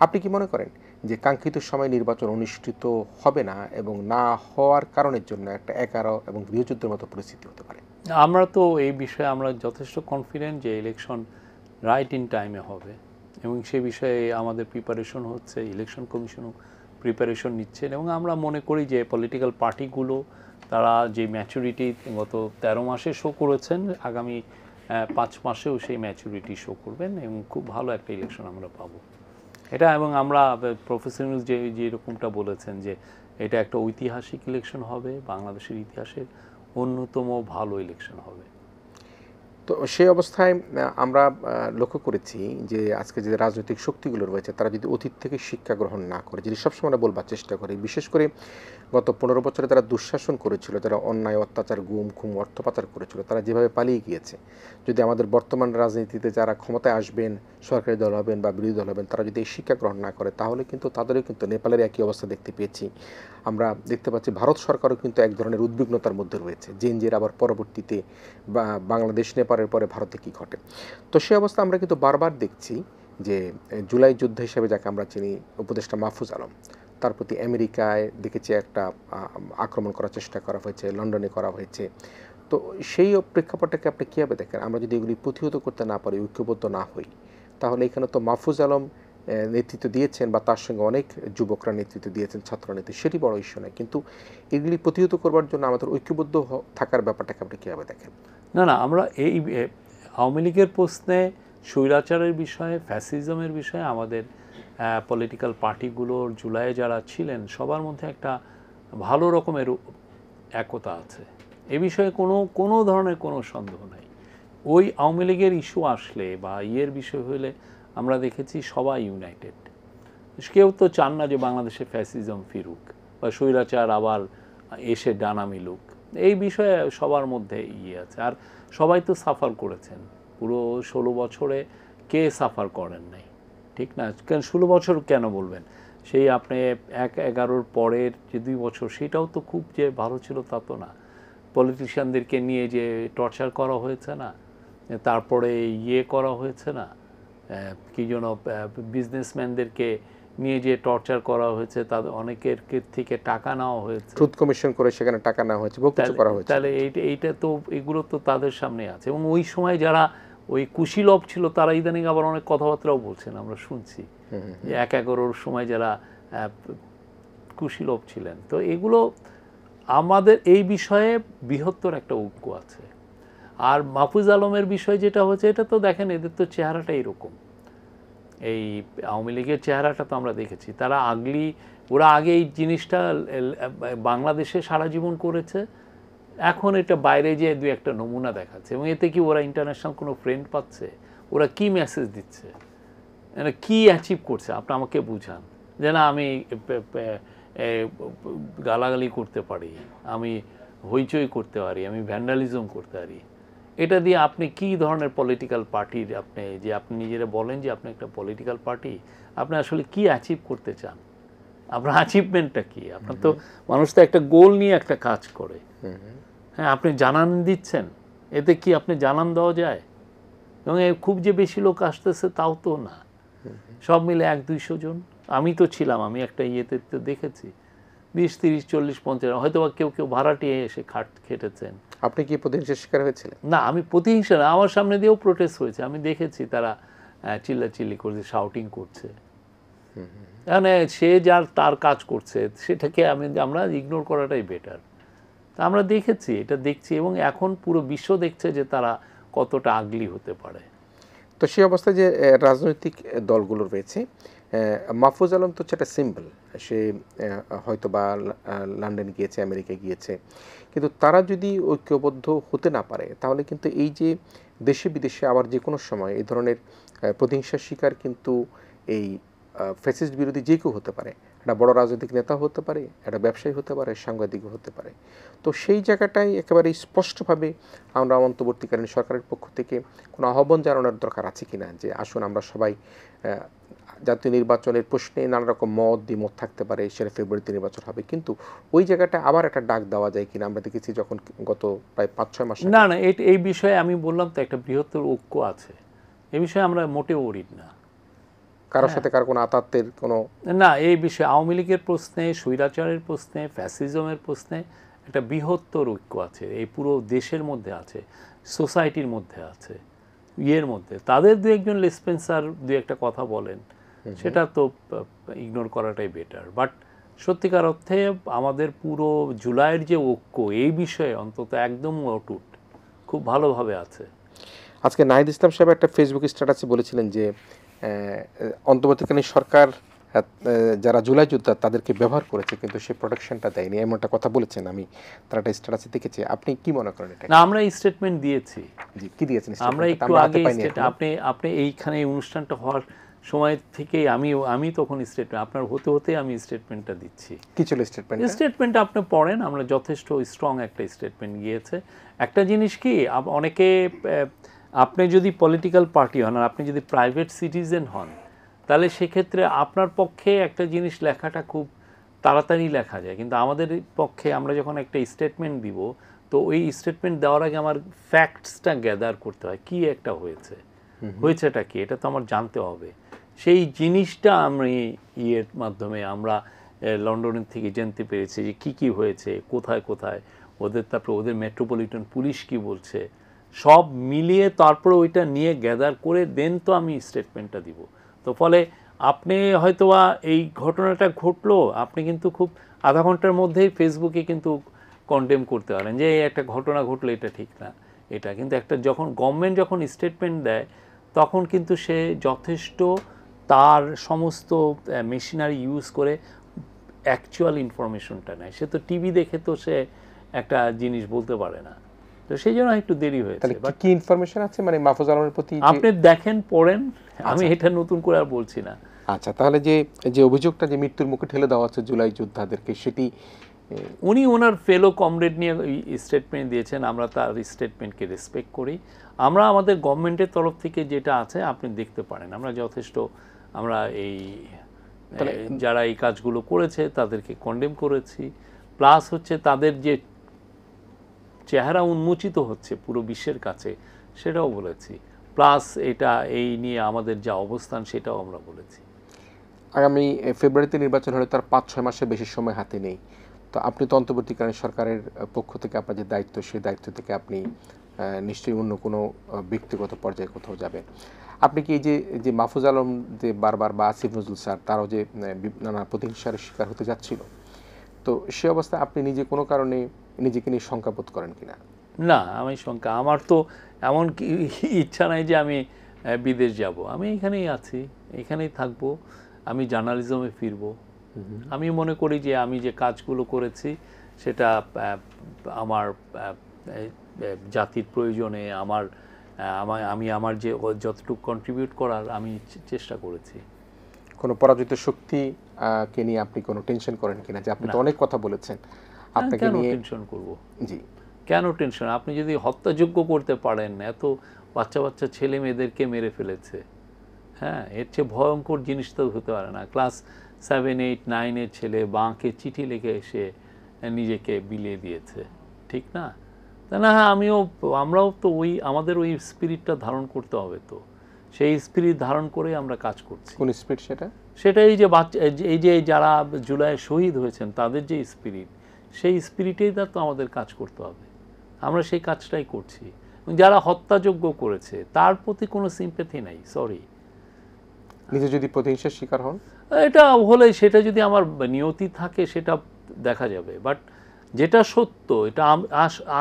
আপনি কি মনে করেন যে কাঙ্ক্ষিত সময় নির্বাচন অনুষ্ঠিত হবে না, এবং না হওয়ার কারণের জন্য একটা ১১ এবং গৃহযুদ্ধের মতো পরিস্থিতি হতে পারে? আমরা তো এই বিষয়ে আমরা যথেষ্ট কনফিডেন্ট যে ইলেকশন রাইট ইন টাইমে হবে, এবং সে বিষয়ে আমাদের প্রিপারেশন হচ্ছে, ইলেকশন কমিশনও প্রিপারেশন নিচ্ছেন, এবং আমরা মনে করি যে পলিটিক্যাল পার্টিগুলো তারা যে ম্যাচুরিটি গত 13 মাসে শো করেছেন, আগামী 5 মাসেও সেই ম্যাচুরিটি শো করবেন, এবং খুব ভালো একটা ইলেকশন আমরা পাবো এটা। এবং আমরা প্রফেসর ইউনূস যেরকমটা বলেছেন যে এটা একটা ঐতিহাসিক ইলেকশন হবে, বাংলাদেশের ইতিহাসের অন্যতম ভালো ইলেকশন হবে। তো সেই অবস্থায় আমরা লক্ষ্য করেছি যে আজকে যে রাজনৈতিক শক্তিগুলো রয়েছে তারা যদি অতীত থেকে শিক্ষা গ্রহণ না করে, যদি সবসময় বলবার চেষ্টা করে, বিশেষ করে গত 15 বছরে যারা দুঃশাসন করেছিল, যারা অন্যায় অত্যাচার, গুম খুম, অর্থ পাচার করেছিল, তারা যেভাবে পালিয়ে গিয়েছে, যদি আমাদের বর্তমান রাজনীতিতে যারা ক্ষমতায় আসবেন, সরকারি দল হবেন বা বিরোধী দল হবেন, তারা যদি এই শিক্ষা গ্রহণ না করে, তাহলে কিন্তু তাদেরও কিন্তু নেপালের একই অবস্থা দেখতে পেয়েছি। আমরা দেখতে পাচ্ছি ভারত সরকারও কিন্তু এক ধরনের উদ্বিগ্নতার মধ্যে রয়েছে, জেনজির আবার পরবর্তীতে বাংলাদেশ নেপালের পরে ভারতে কী ঘটে। তো সেই অবস্থা আমরা কিন্তু বারবার দেখছি যে জুলাই যুদ্ধ হিসেবে যাকে আমরা চিনি, উপদেষ্টা মাহফুজ আলম, তার প্রতি আমেরিকায় দেখেছি একটা আক্রমণ করার চেষ্টা করা হয়েছে, লন্ডনে করা হয়েছে। তো সেই প্রেক্ষাপটটাকে আপনি কীভাবে দেখেন? আমরা যদি এগুলি প্রতিহত করতে না পারি, ঐক্যবদ্ধ না হই, তাহলে এখানে তো মাহফুজ আলম নেতৃত্ব দিয়েছেন বা তার সঙ্গে অনেক যুবকরা নেতৃত্ব দিয়েছেন, ছাত্রনেতৃত্ব, সেটি বড় ইস্যু নয়, কিন্তু এগুলি প্রতিহত করবার জন্য আমাদের ঐক্যবদ্ধ থাকার ব্যাপারটাকে আপনি কীভাবে দেখেন? না, আমরা আওয়ামী লীগের প্রশ্নে, স্বৈরাচারের বিষয়ে, ফ্যাসিজমের বিষয়ে আমাদের পলিটিক্যাল পার্টিগুলোর জুলাইয়ে যারা ছিলেন সবার মধ্যে একটা ভালো রকমের একতা আছে। এ বিষয়ে কোনো ধরনের কোনো সন্দেহ নাই। ওই আওয়ামী লীগের ইস্যু আসলে বা ইয়ের বিষয় হলে আমরা দেখেছি সবাই ইউনাইটেড। কেউ তো চান না যে বাংলাদেশে ফ্যাসিজম ফিরুক বা স্বৈরাচার আবার এসে ডানা মিলুক। এই বিষয়ে সবার মধ্যে ইয়ে আছে। আর সবাই তো সাফার করেছেন পুরো 16 বছরে, কে সাফার করেন নাই? ঠিক না? কেন 16 বছর কেন বলবেন? সেই আপনি 1/11 পরের যে 2 বছর, সেটাও তো খুব যে ভালো ছিল তা তো না। পলিটিশিয়ানদেরকে নিয়ে যে টর্চার করা হয়েছে না, তারপরে ইয়ে করা হয়েছে না, কি যেন বিজনেসম্যানদেরকে নিয়ে যে টর্চার করা হয়েছে, তাদের অনেকের থেকে টাকা নেওয়া হয়েছে, ট্রুথ কমিশন করে সেখানে টাকা নেওয়া হয়েছে, বহু কিছু করা হয়েছে। তাহলে এইটা তো, এগুলো তো তাদের সামনে আছে। এবং ওই সময় যারা ওই কুশীলব ছিল তারা ইদানিং আবার অনেক কথাবার্তাও বলছেন, আমরা শুনছি যে 1/11 সময় যারা কুশীলব ছিলেন। তো এগুলো আমাদের এই বিষয়ে বৃহত্তর একটা ঐক্য আছে। আর মাহফুজ আলমের বিষয় যেটা হচ্ছে, এটা তো দেখেন এদের তো চেহারাটা এরকম, এই আওয়ামী লীগের চেহারাটা তো আমরা দেখেছি। তারা ওরা আগে এই জিনিসটা বাংলাদেশে সারা জীবন করেছে, এখন এটা বাইরে যেয়ে 2-1টা নমুনা দেখাচ্ছে। এবং এতে কি ওরা ইন্টারন্যাশনাল কোনো ফ্রেন্ড পাচ্ছে? ওরা কি মেসেজ দিচ্ছে, কি অ্যাচিভ করছে? আপনি আমাকে বুঝান। যে না, আমি গালাগালি করতে পারি, আমি হইচই করতে পারি, আমি ভ্যান্ডালিজম করতে পারি, এটা দিয়ে আপনি কি ধরনের পলিটিক্যাল পার্টির, আপনি নিজেরা বলেন যে আপনি একটা পলিটিক্যাল পার্টি, আপনি আসলে কি অ্যাচিভ করতে চান? আপনার অ্যাচিভমেন্টটা কি? আপনার তো, মানুষ তো একটা গোল নিয়ে একটা কাজ করে। হ্যাঁ, আপনি জানান দিচ্ছেন, এতে কি আপনি জানান দেওয়া যায়? এবং খুব যে বেশি লোক আসতেছে তাও তো না, সব মিলে 100-200 জন। আমি তো ছিলাম, আমি একটা ইয়েতে তো দেখেছি 20-30-40-50, হয়তো বা কেউ ভাড়াটিয়ে এসে খেটেছেন। আপনি কি প্রতিহিংসার শিকার হয়েছিলেন? না, আমি প্রতিহিংসা না, আমার সামনে দিয়েও প্রোটেস্ট হয়েছে, আমি দেখেছি তারা চিল্লাচিল্লি করছে, শাউটিং করছে। মানে সে তার কাজ করছে, সেটাকে আমরা ইগনোর করাটাই বেটার। তা আমরা দেখেছি, এটা দেখছি, এবং এখন পুরো বিশ্ব দেখছে যে তারা কতটা আগলি হতে পারে। তো সেই অবস্থায় যে রাজনৈতিক দলগুলো রয়েছে, মাহফুজ আলম তো একটা সিম্বল, সে হয়তো বা লন্ডন গিয়েছে, আমেরিকা গিয়েছে, কিন্তু তারা যদি ঐক্যবদ্ধ হতে না পারে তাহলে কিন্তু এই যে দেশে বিদেশে আবার যে কোনো সময় এই ধরনের প্রতিহিংসার শিকার কিন্তু এই ফ্যাসিস্ট বিরোধী যে কেউ হতে পারে। একটা বড় রাজনৈতিক নেতা হতে পারে, একটা ব্যবসায়ী হতে পারে, সাংবাদিকও হতে পারে। তো সেই জায়গাটায় একেবারে স্পষ্টভাবে আমরা অন্তর্বর্তীকালীন সরকারের পক্ষ থেকে কোনো আহ্বান জানানোর দরকার আছে কিনা, যে আসুন আমরা সবাই, জাতীয় নির্বাচনের প্রশ্নে নানা রকম দ্বিমত থাকতে পারে, সেটা ফেব্রুয়ারিতে নির্বাচন হবে, কিন্তু ওই জায়গাটা আবার একটা ডাক দেওয়া যায় কিনা। আমরা দেখেছি যখন গত প্রায় 5-6 মাস, না, এই বিষয়ে আমি বললাম তো একটা বৃহত্তর ঐক্য আছে, এই বিষয়ে আমরা মোটেও ওরিড না। কারোর সাথে কারো কোনো আতাতের কোনো না, এই বিষয়ে আওয়ামী লীগের প্রশ্নে, স্বৈরাচারের প্রশ্নে, ফ্যাসিজমের প্রশ্নে একটা বৃহত্তর ঐক্য আছে, এই পুরো দেশের মধ্যে আছে, সোসাইটির মধ্যে আছে, ইয়ের মধ্যে। তাদের 2-1জন লেসপেন্সার 2-একটা কথা বলেন, সেটা তো ইগনোর করাটাই বেটার। বাট সত্যিকার অর্থে আমাদের পুরো জুলাইয়ের যে ঐক্য, এই বিষয়ে অন্তত একদম অটুট, খুব ভালোভাবে আছে। আজকে নাহিদ ইসলাম সাহেব একটা ফেসবুক স্ট্যাটাসে বলেছিলেন যে অন্তর্বর্তীকালীন সরকার যারা জুলাই যোদ্ধা তাদেরকে ব্যবহার করেছে, কিন্তু সে প্রোটেকশনটা দেয়নি, এমন একটা কথা বলেছেন। আমি তার একটা স্ট্যাটাসে দেখেছি। আপনি কি মনে করেন এটা? না, আমরা এই স্টেটমেন্ট দিয়েছি। জি, কি দিয়েছেন? আমরা একটু আগে আপনি এইখানে এই অনুষ্ঠানটা হওয়ার সময় থেকেই আমি তখন স্টেটমেন্ট, আপনার হতে আমি স্টেটমেন্টটা দিচ্ছি। কি ছিল স্টেটমেন্ট? স্টেটমেন্টটা আপনি পড়েন, আমরা যথেষ্ট স্ট্রং একটা স্টেটমেন্ট গিয়েছে। একটা জিনিস কি, অনেকে, আপনি যদি পলিটিক্যাল পার্টি হন আর আপনি যদি প্রাইভেট সিটিজেন হন, তাহলে সেক্ষেত্রে আপনার পক্ষে একটা জিনিস লেখাটা খুব তাড়াতাড়ি লেখা যায়, কিন্তু আমাদের পক্ষে আমরা যখন একটা স্টেটমেন্ট দিব, তো ওই স্টেটমেন্ট দেওয়ার আগে আমার ফ্যাক্টসটা গ্যাদার করতে হয়, কি একটা হয়েছেটা কি, এটা তো আমার জানতে হবে। সেই জিনিসটা আমি ইয়ের মাধ্যমে আমরা লন্ডনের থেকে জানতে পেরেছি যে কি হয়েছে, কোথায় তারপরে ওদের মেট্রোপলিটন পুলিশ কি বলছে, সব মিলিয়ে তারপরে ওইটা নিয়ে গ্যাদার করে দেন তো আমি স্টেটমেন্টটা দিব। তো ফলে আপনি হয়তোবা এই ঘটনাটা ঘটলো, আপনি কিন্তু খুব আধা ঘন্টার মধ্যেই ফেসবুকে কিন্তু কন্ডেম করতে পারেন যে এই একটা ঘটনা ঘটলো, এটা ঠিক না। এটা কিন্তু একটা যখন গভর্নমেন্ট যখন স্টেটমেন্ট দেয় তখন কিন্তু সে যথেষ্ট তার সমস্ত মেশিনারি ইউজ করে অ্যাকচুয়াল ইনফরমেশনটা নেয়। সে তো টিভি দেখে তো সে একটা জিনিস বলতে পারে না, তো সেই জন্য একটু দেরি হয়েছে। তাহলে কি ইনফরমেশন আছে মানে মাহফুজ আলমের প্রতি? আপনি দেখেন, পড়েন, আমি এটা নতুন করে আর বলছি না। আচ্ছা, তাহলে যে অভিযোগটা যে মৃত্যুর মুখে ঠেলে দেওয়া হচ্ছে জুলাই যোদ্ধাদেরকে, সেটি উনি ওনার ফেলো কমরেড নিয়ে স্টেটমেন্ট দিয়েছেন, আমরা তার স্টেটমেন্টকে রেসপেক্ট করি। আমরা আমাদের গভর্নমেন্টের তরফ থেকে যেটা আছে আপনি দেখতে পারেন, আমরা যথেষ্ট আমরা এই যারা এই কাজগুলো করেছে তাদেরকে কন্ডেম করেছি, প্লাস হচ্ছে তাদের যে চেহারা উন্মোচিত হচ্ছে পুরো বিশ্বের কাছে সেটাও বলেছি, প্লাস এটা এই নিয়ে আমাদের যা অবস্থান সেটাও আমরা বলেছি। আগামী ফেব্রুয়ারিতে নির্বাচন হলে তার 5-6 মাসের বেশি সময় হাতে নেই। তো আপনি তো অন্তর্বর্তীকালীন সরকারের পক্ষ থেকে আপনার যে দায়িত্ব, সেই দায়িত্ব থেকে আপনি নিশ্চয়ই অন্য কোনো ব্যক্তিগত পর্যায়ে কোথাও যাবেন। আপনি কি এই যে মাহফুজ আলম যে বারবার বা আসিফ নজরুল স্যার তারাও যে নানা প্রতিহিংসার শিকার হতে যাচ্ছিল, তো সে অবস্থায় আপনি নিজে কোনো কারণে নিজেকে নিয়ে শঙ্কাবোধ করেন কিনা? না, আমি শঙ্কা, আমার তো এমন কি ইচ্ছা নাই যে আমি বিদেশ যাব, আমি এখানেই আছি, এখানেই থাকবো, আমি জার্নালিজমে ফিরবো। আমি মনে করি যে আমি যে কাজগুলো করেছি সেটা আমার জাতির প্রয়োজনে আমি আমার যে যতটুকু কন্ট্রিবিউট করার আমি চেষ্টা করেছি। কোনো পরাজিত শক্তি কে নিয়ে আপনি কোনো টেনশন করেন কিনা? যে আপনি তো অনেক কথা বলেছেন, আপনাকে নিয়ে টেনশন করব? জি, কেন টেনশন? আপনি যদি হত্যাযোগ্য করতে পারেন, এত বাচ্চা বাচ্চা ছেলে মেয়েদেরকে মেরে ফেলেছে, হ্যাঁ, এর চেয়ে ভয়ঙ্কর জিনিস তো হতে পারে না। ক্লাস 7, 8, 9 ছেলে বাঁকে চিঠি লিখে এসে নিজেকে বিলিয়ে দিয়েছে, ঠিক না? তা না, হ্যাঁ, আমরাও তো আমাদের ওই স্পিরিটটা ধারণ করতে হবে, তো সেই স্পিরিট ধারণ করে আমরা কাজ করছি। কোন স্পিরিট সেটা? সেটাই যে এই যে যারা জুলাই শহীদ হয়েছেন তাদের যে স্পিরিট, সেই স্পিরিটেই তো আমাদের কাজ করতে হবে। আমরা সেই কাজটাই করছি। যারা হত্যাযোগ্য করেছে তার প্রতি কোনো সিম্প্যাথি নাই, সরি। নিজে যদি প্রতিহিংসার শিকার হন, এটা হলে সেটা যদি আমার নিয়তি থাকে সেটা দেখা যাবে, বাট যেটা সত্য এটা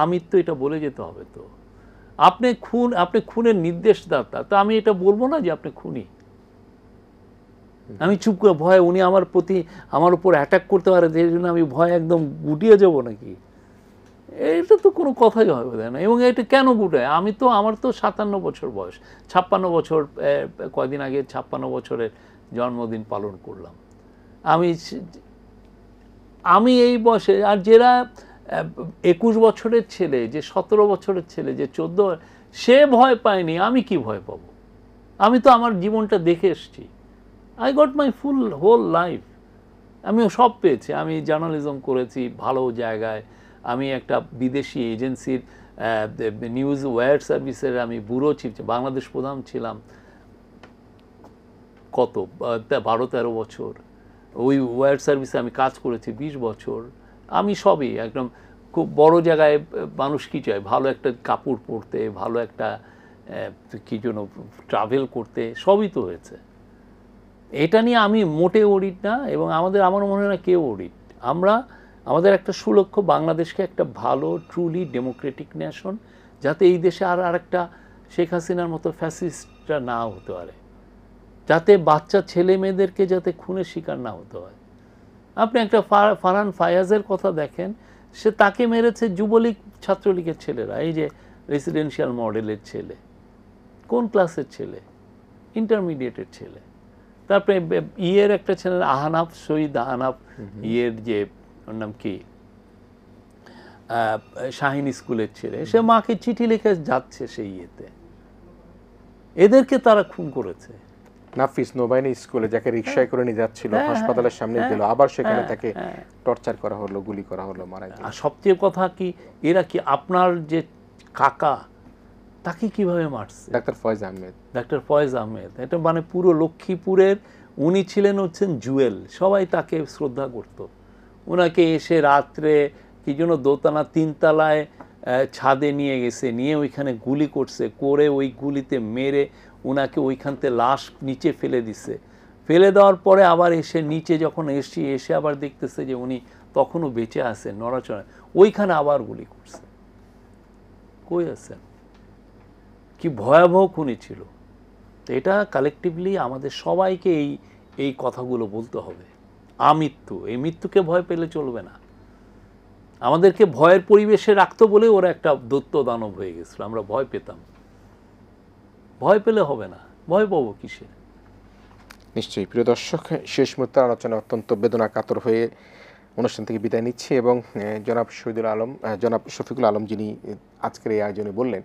আমি তো এটা বলে যেতে হবে। তো আপনি খুনের নির্দেশদাতা, তো আমি এটা বলবো না যে আপনি খুনি। আমি চুপ করে ভয় উনি আমার উপর অ্যাটাক করতে পারে, সেই জন্য আমি ভয় একদম গুটিয়ে যাব নাকি? এটা তো কোনো কথাই হবে না। এবং এটা কেন গুটায়? আমার তো 57 বছর বয়স, 56 বছর, কয়দিন আগে 56 বছরের জন্মদিন পালন করলাম। আমি এই বয়সে, আর যারা 21 বছরের ছেলে, যে 17 বছরের ছেলে, যে 14, সে ভয় পায়নি, আমি কি ভয় পাবো? আমি তো আমার জীবনটা দেখে এসছি। I got my whole life. আমিও সব পেয়েছি। আমি জার্নালিজম করেছি ভালো জায়গায়, আমি একটা বিদেশি এজেন্সির নিউজ ওয়্যার সার্ভিসের আমি ব্যুরো চিফ, বাংলাদেশ প্রধান ছিলাম কত 12-13 বছর। ওই ওয়্যার সার্ভিসে আমি কাজ করেছি 20 বছর। আমি সবই একদম খুব বড় জায়গায়, মানুষ কী চায়? ভালো একটা কাপড় পরতে, ভালো একটা কী জন্য ট্রাভেল করতে, সবই তো হয়েছে। এটা নিয়ে আমি মোটে অডিট না, এবং আমার মনে হয় না কেউ অডিট। আমাদের একটা সুলক্ষ্য, বাংলাদেশকে একটা ভালো ট্রুলি ডেমোক্রেটিক নেশন, যাতে এই দেশে আর একটা শেখ হাসিনার মতো ফ্যাসিস্টরা না হতে পারে, যাতে বাচ্চা ছেলে মেয়েদেরকে যাতে খুনের শিকার না হতে হয়। আপনি একটা ফারহান ফায়াজের কথা দেখেন, তাকে মেরেছে যুবলীগ ছাত্রলীগের ছেলেরা। এই যে রেসিডেন্সিয়াল মডেলের ছেলে, কোন ক্লাসের ছেলে? ইন্টারমিডিয়েটের ছেলে। তারপরে একটা ছেলে আহনাফ, শহীদ আহনাফ, যে ওর নাম কি, শাহিন স্কুলের ছেলে, সে মাকে চিঠি লিখে যাচ্ছে সেই এদেরকে তারা খুন করেছে। নাফিস নৌবাহিনী স্কুলে যাকে রিকশায় করে নিয়ে যাচ্ছিল, হাসপাতালের সামনে দিল, আবার সেখানে তাকে টর্চার করা হলো, গুলি করা হলো, মারা গেল। আর সবচেয়ে কথা কি, এরা কি আপনার যে কাকা, তাকে কিভাবে মারছে? ডাক্তার ফয়েজ আহমেদ। এটা মানে পুরো লক্ষ্মীপুরের, উনি হচ্ছেন জুয়েল, সবাই তাকে শ্রদ্ধা করত। ওনাকে এসে রাত্রে কি জন্য দোতলা 3 তলায় ছাদে নিয়ে গেছে, নিয়ে ওইখানে গুলি করছে, করে ওই গুলিতে মেরে ওনাকে ওইখান থেকে লাশ নিচে ফেলে দিছে। ফেলে দেওয়ার পরে আবার এসে নিচে যখন এসে আবার দেখতেছে যে উনি তখনও বেঁচে আছেন, নড়াচড়া, ওইখানে আবার গুলি করছে। কই আছেন? কি ভয়াবহ খুনি ছিল। তো এটা কালেকটিভলি আমাদের সবাইকে এই কথাগুলো বলতে হবে। আমৃত্যু, এই মৃত্যুকে ভয় পেলে চলবে না। আমাদেরকে ভয়ের পরিবেশে রাখতো বলে ওরা একটা দৈত্য দানব হয়ে গেছিল, আমরা ভয় পেতাম। ভয় পেলে হবে না, ভয় পাবো কিসে? নিশ্চয়ই। প্রিয় দর্শক, শেষ মুহূর্তের আলোচনা অত্যন্ত বেদনাকাতর হয়ে অনুষ্ঠান থেকে বিদায় নিচ্ছি এবং জনাব শফিকুল আলম যিনি আজকের এই আয়োজনে বললেন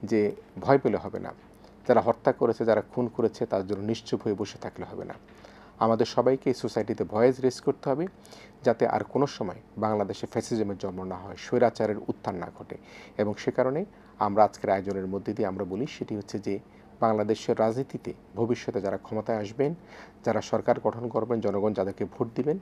যে ভয় পেলে হবে না, যারা হত্যা করেছে, যারা খুন করেছে তার জন্য নিশ্চুপ হয়ে বসে থাকলে হবে না। আমাদের সবাইকে এই সোসাইটিতে ভয়েস রেজ করতে হবে, যাতে আর কোনো সময় বাংলাদেশে ফ্যাসিজমের জন্ম না হয়, স্বৈরাচারের উত্থান না ঘটে। এবং সে কারণে আমরা আজকের আয়োজনের মধ্যে দিয়ে আমরা বলি সেটি হচ্ছে যে বাংলাদেশের রাজনীতিতে ভবিষ্যতে যারা ক্ষমতায় আসবেন, যারা সরকার গঠন করবেন, জনগণ যাদেরকে ভোট দিবেন,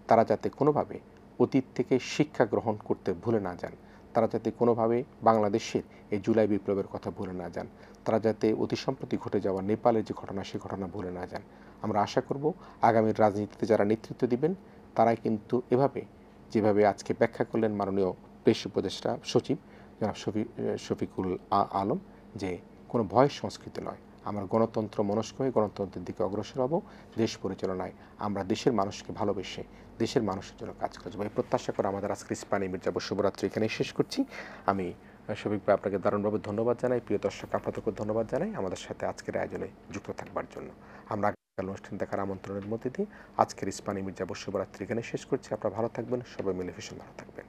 তারা যাতে কোনোভাবে অতীত থেকে শিক্ষা গ্রহণ করতে ভুলে না যান, তারা যাতে কোনোভাবে বাংলাদেশের এই জুলাই বিপ্লবের কথা ভুলে না যান, তারা যাতে অতি সম্প্রতি ঘটে যাওয়া নেপালের যে ঘটনা, সেই ঘটনা ভুলে না যান। আমরা আশা করব আগামীর রাজনীতিতে যারা নেতৃত্ব দিবেন তারাই কিন্তু এভাবে, যেভাবে আজকে ব্যাখ্যা করলেন মাননীয় প্রেস উপদেষ্টা সচিব জনাব শফিকুল আলম, যে কোনো ভয় সংস্কৃতি নয়, আমরা গণতন্ত্র মনস্ক হয়ে গণতন্ত্রের দিকে অগ্রসর হব। দেশ পরিচালনায় আমরা দেশের মানুষকে ভালোবেসে দেশের মানুষের জন্য কাজ করবো, এই প্রত্যাশা করে আমাদের আজকে ইস্পানি মির্জাপুর শুভরাত্রি এখানেই শেষ করছি। আমি শফিক ভাই আপনাকে দারুণভাবে ধন্যবাদ জানাই। প্রিয় দর্শক, আপনাদেরকে ধন্যবাদ জানাই আমাদের সাথে আজকের আয়োজনে যুক্ত থাকবার জন্য। আমরা অনুষ্ঠান দেখার আমন্ত্রণের মধ্যে দিয়ে আজকের ইস্পানি মির্জাপুর শুভরাত্রি এখানে শেষ করছি। আপনারা ভালো থাকবেন, সবাই মিলে ভীষণ ভালো থাকবেন।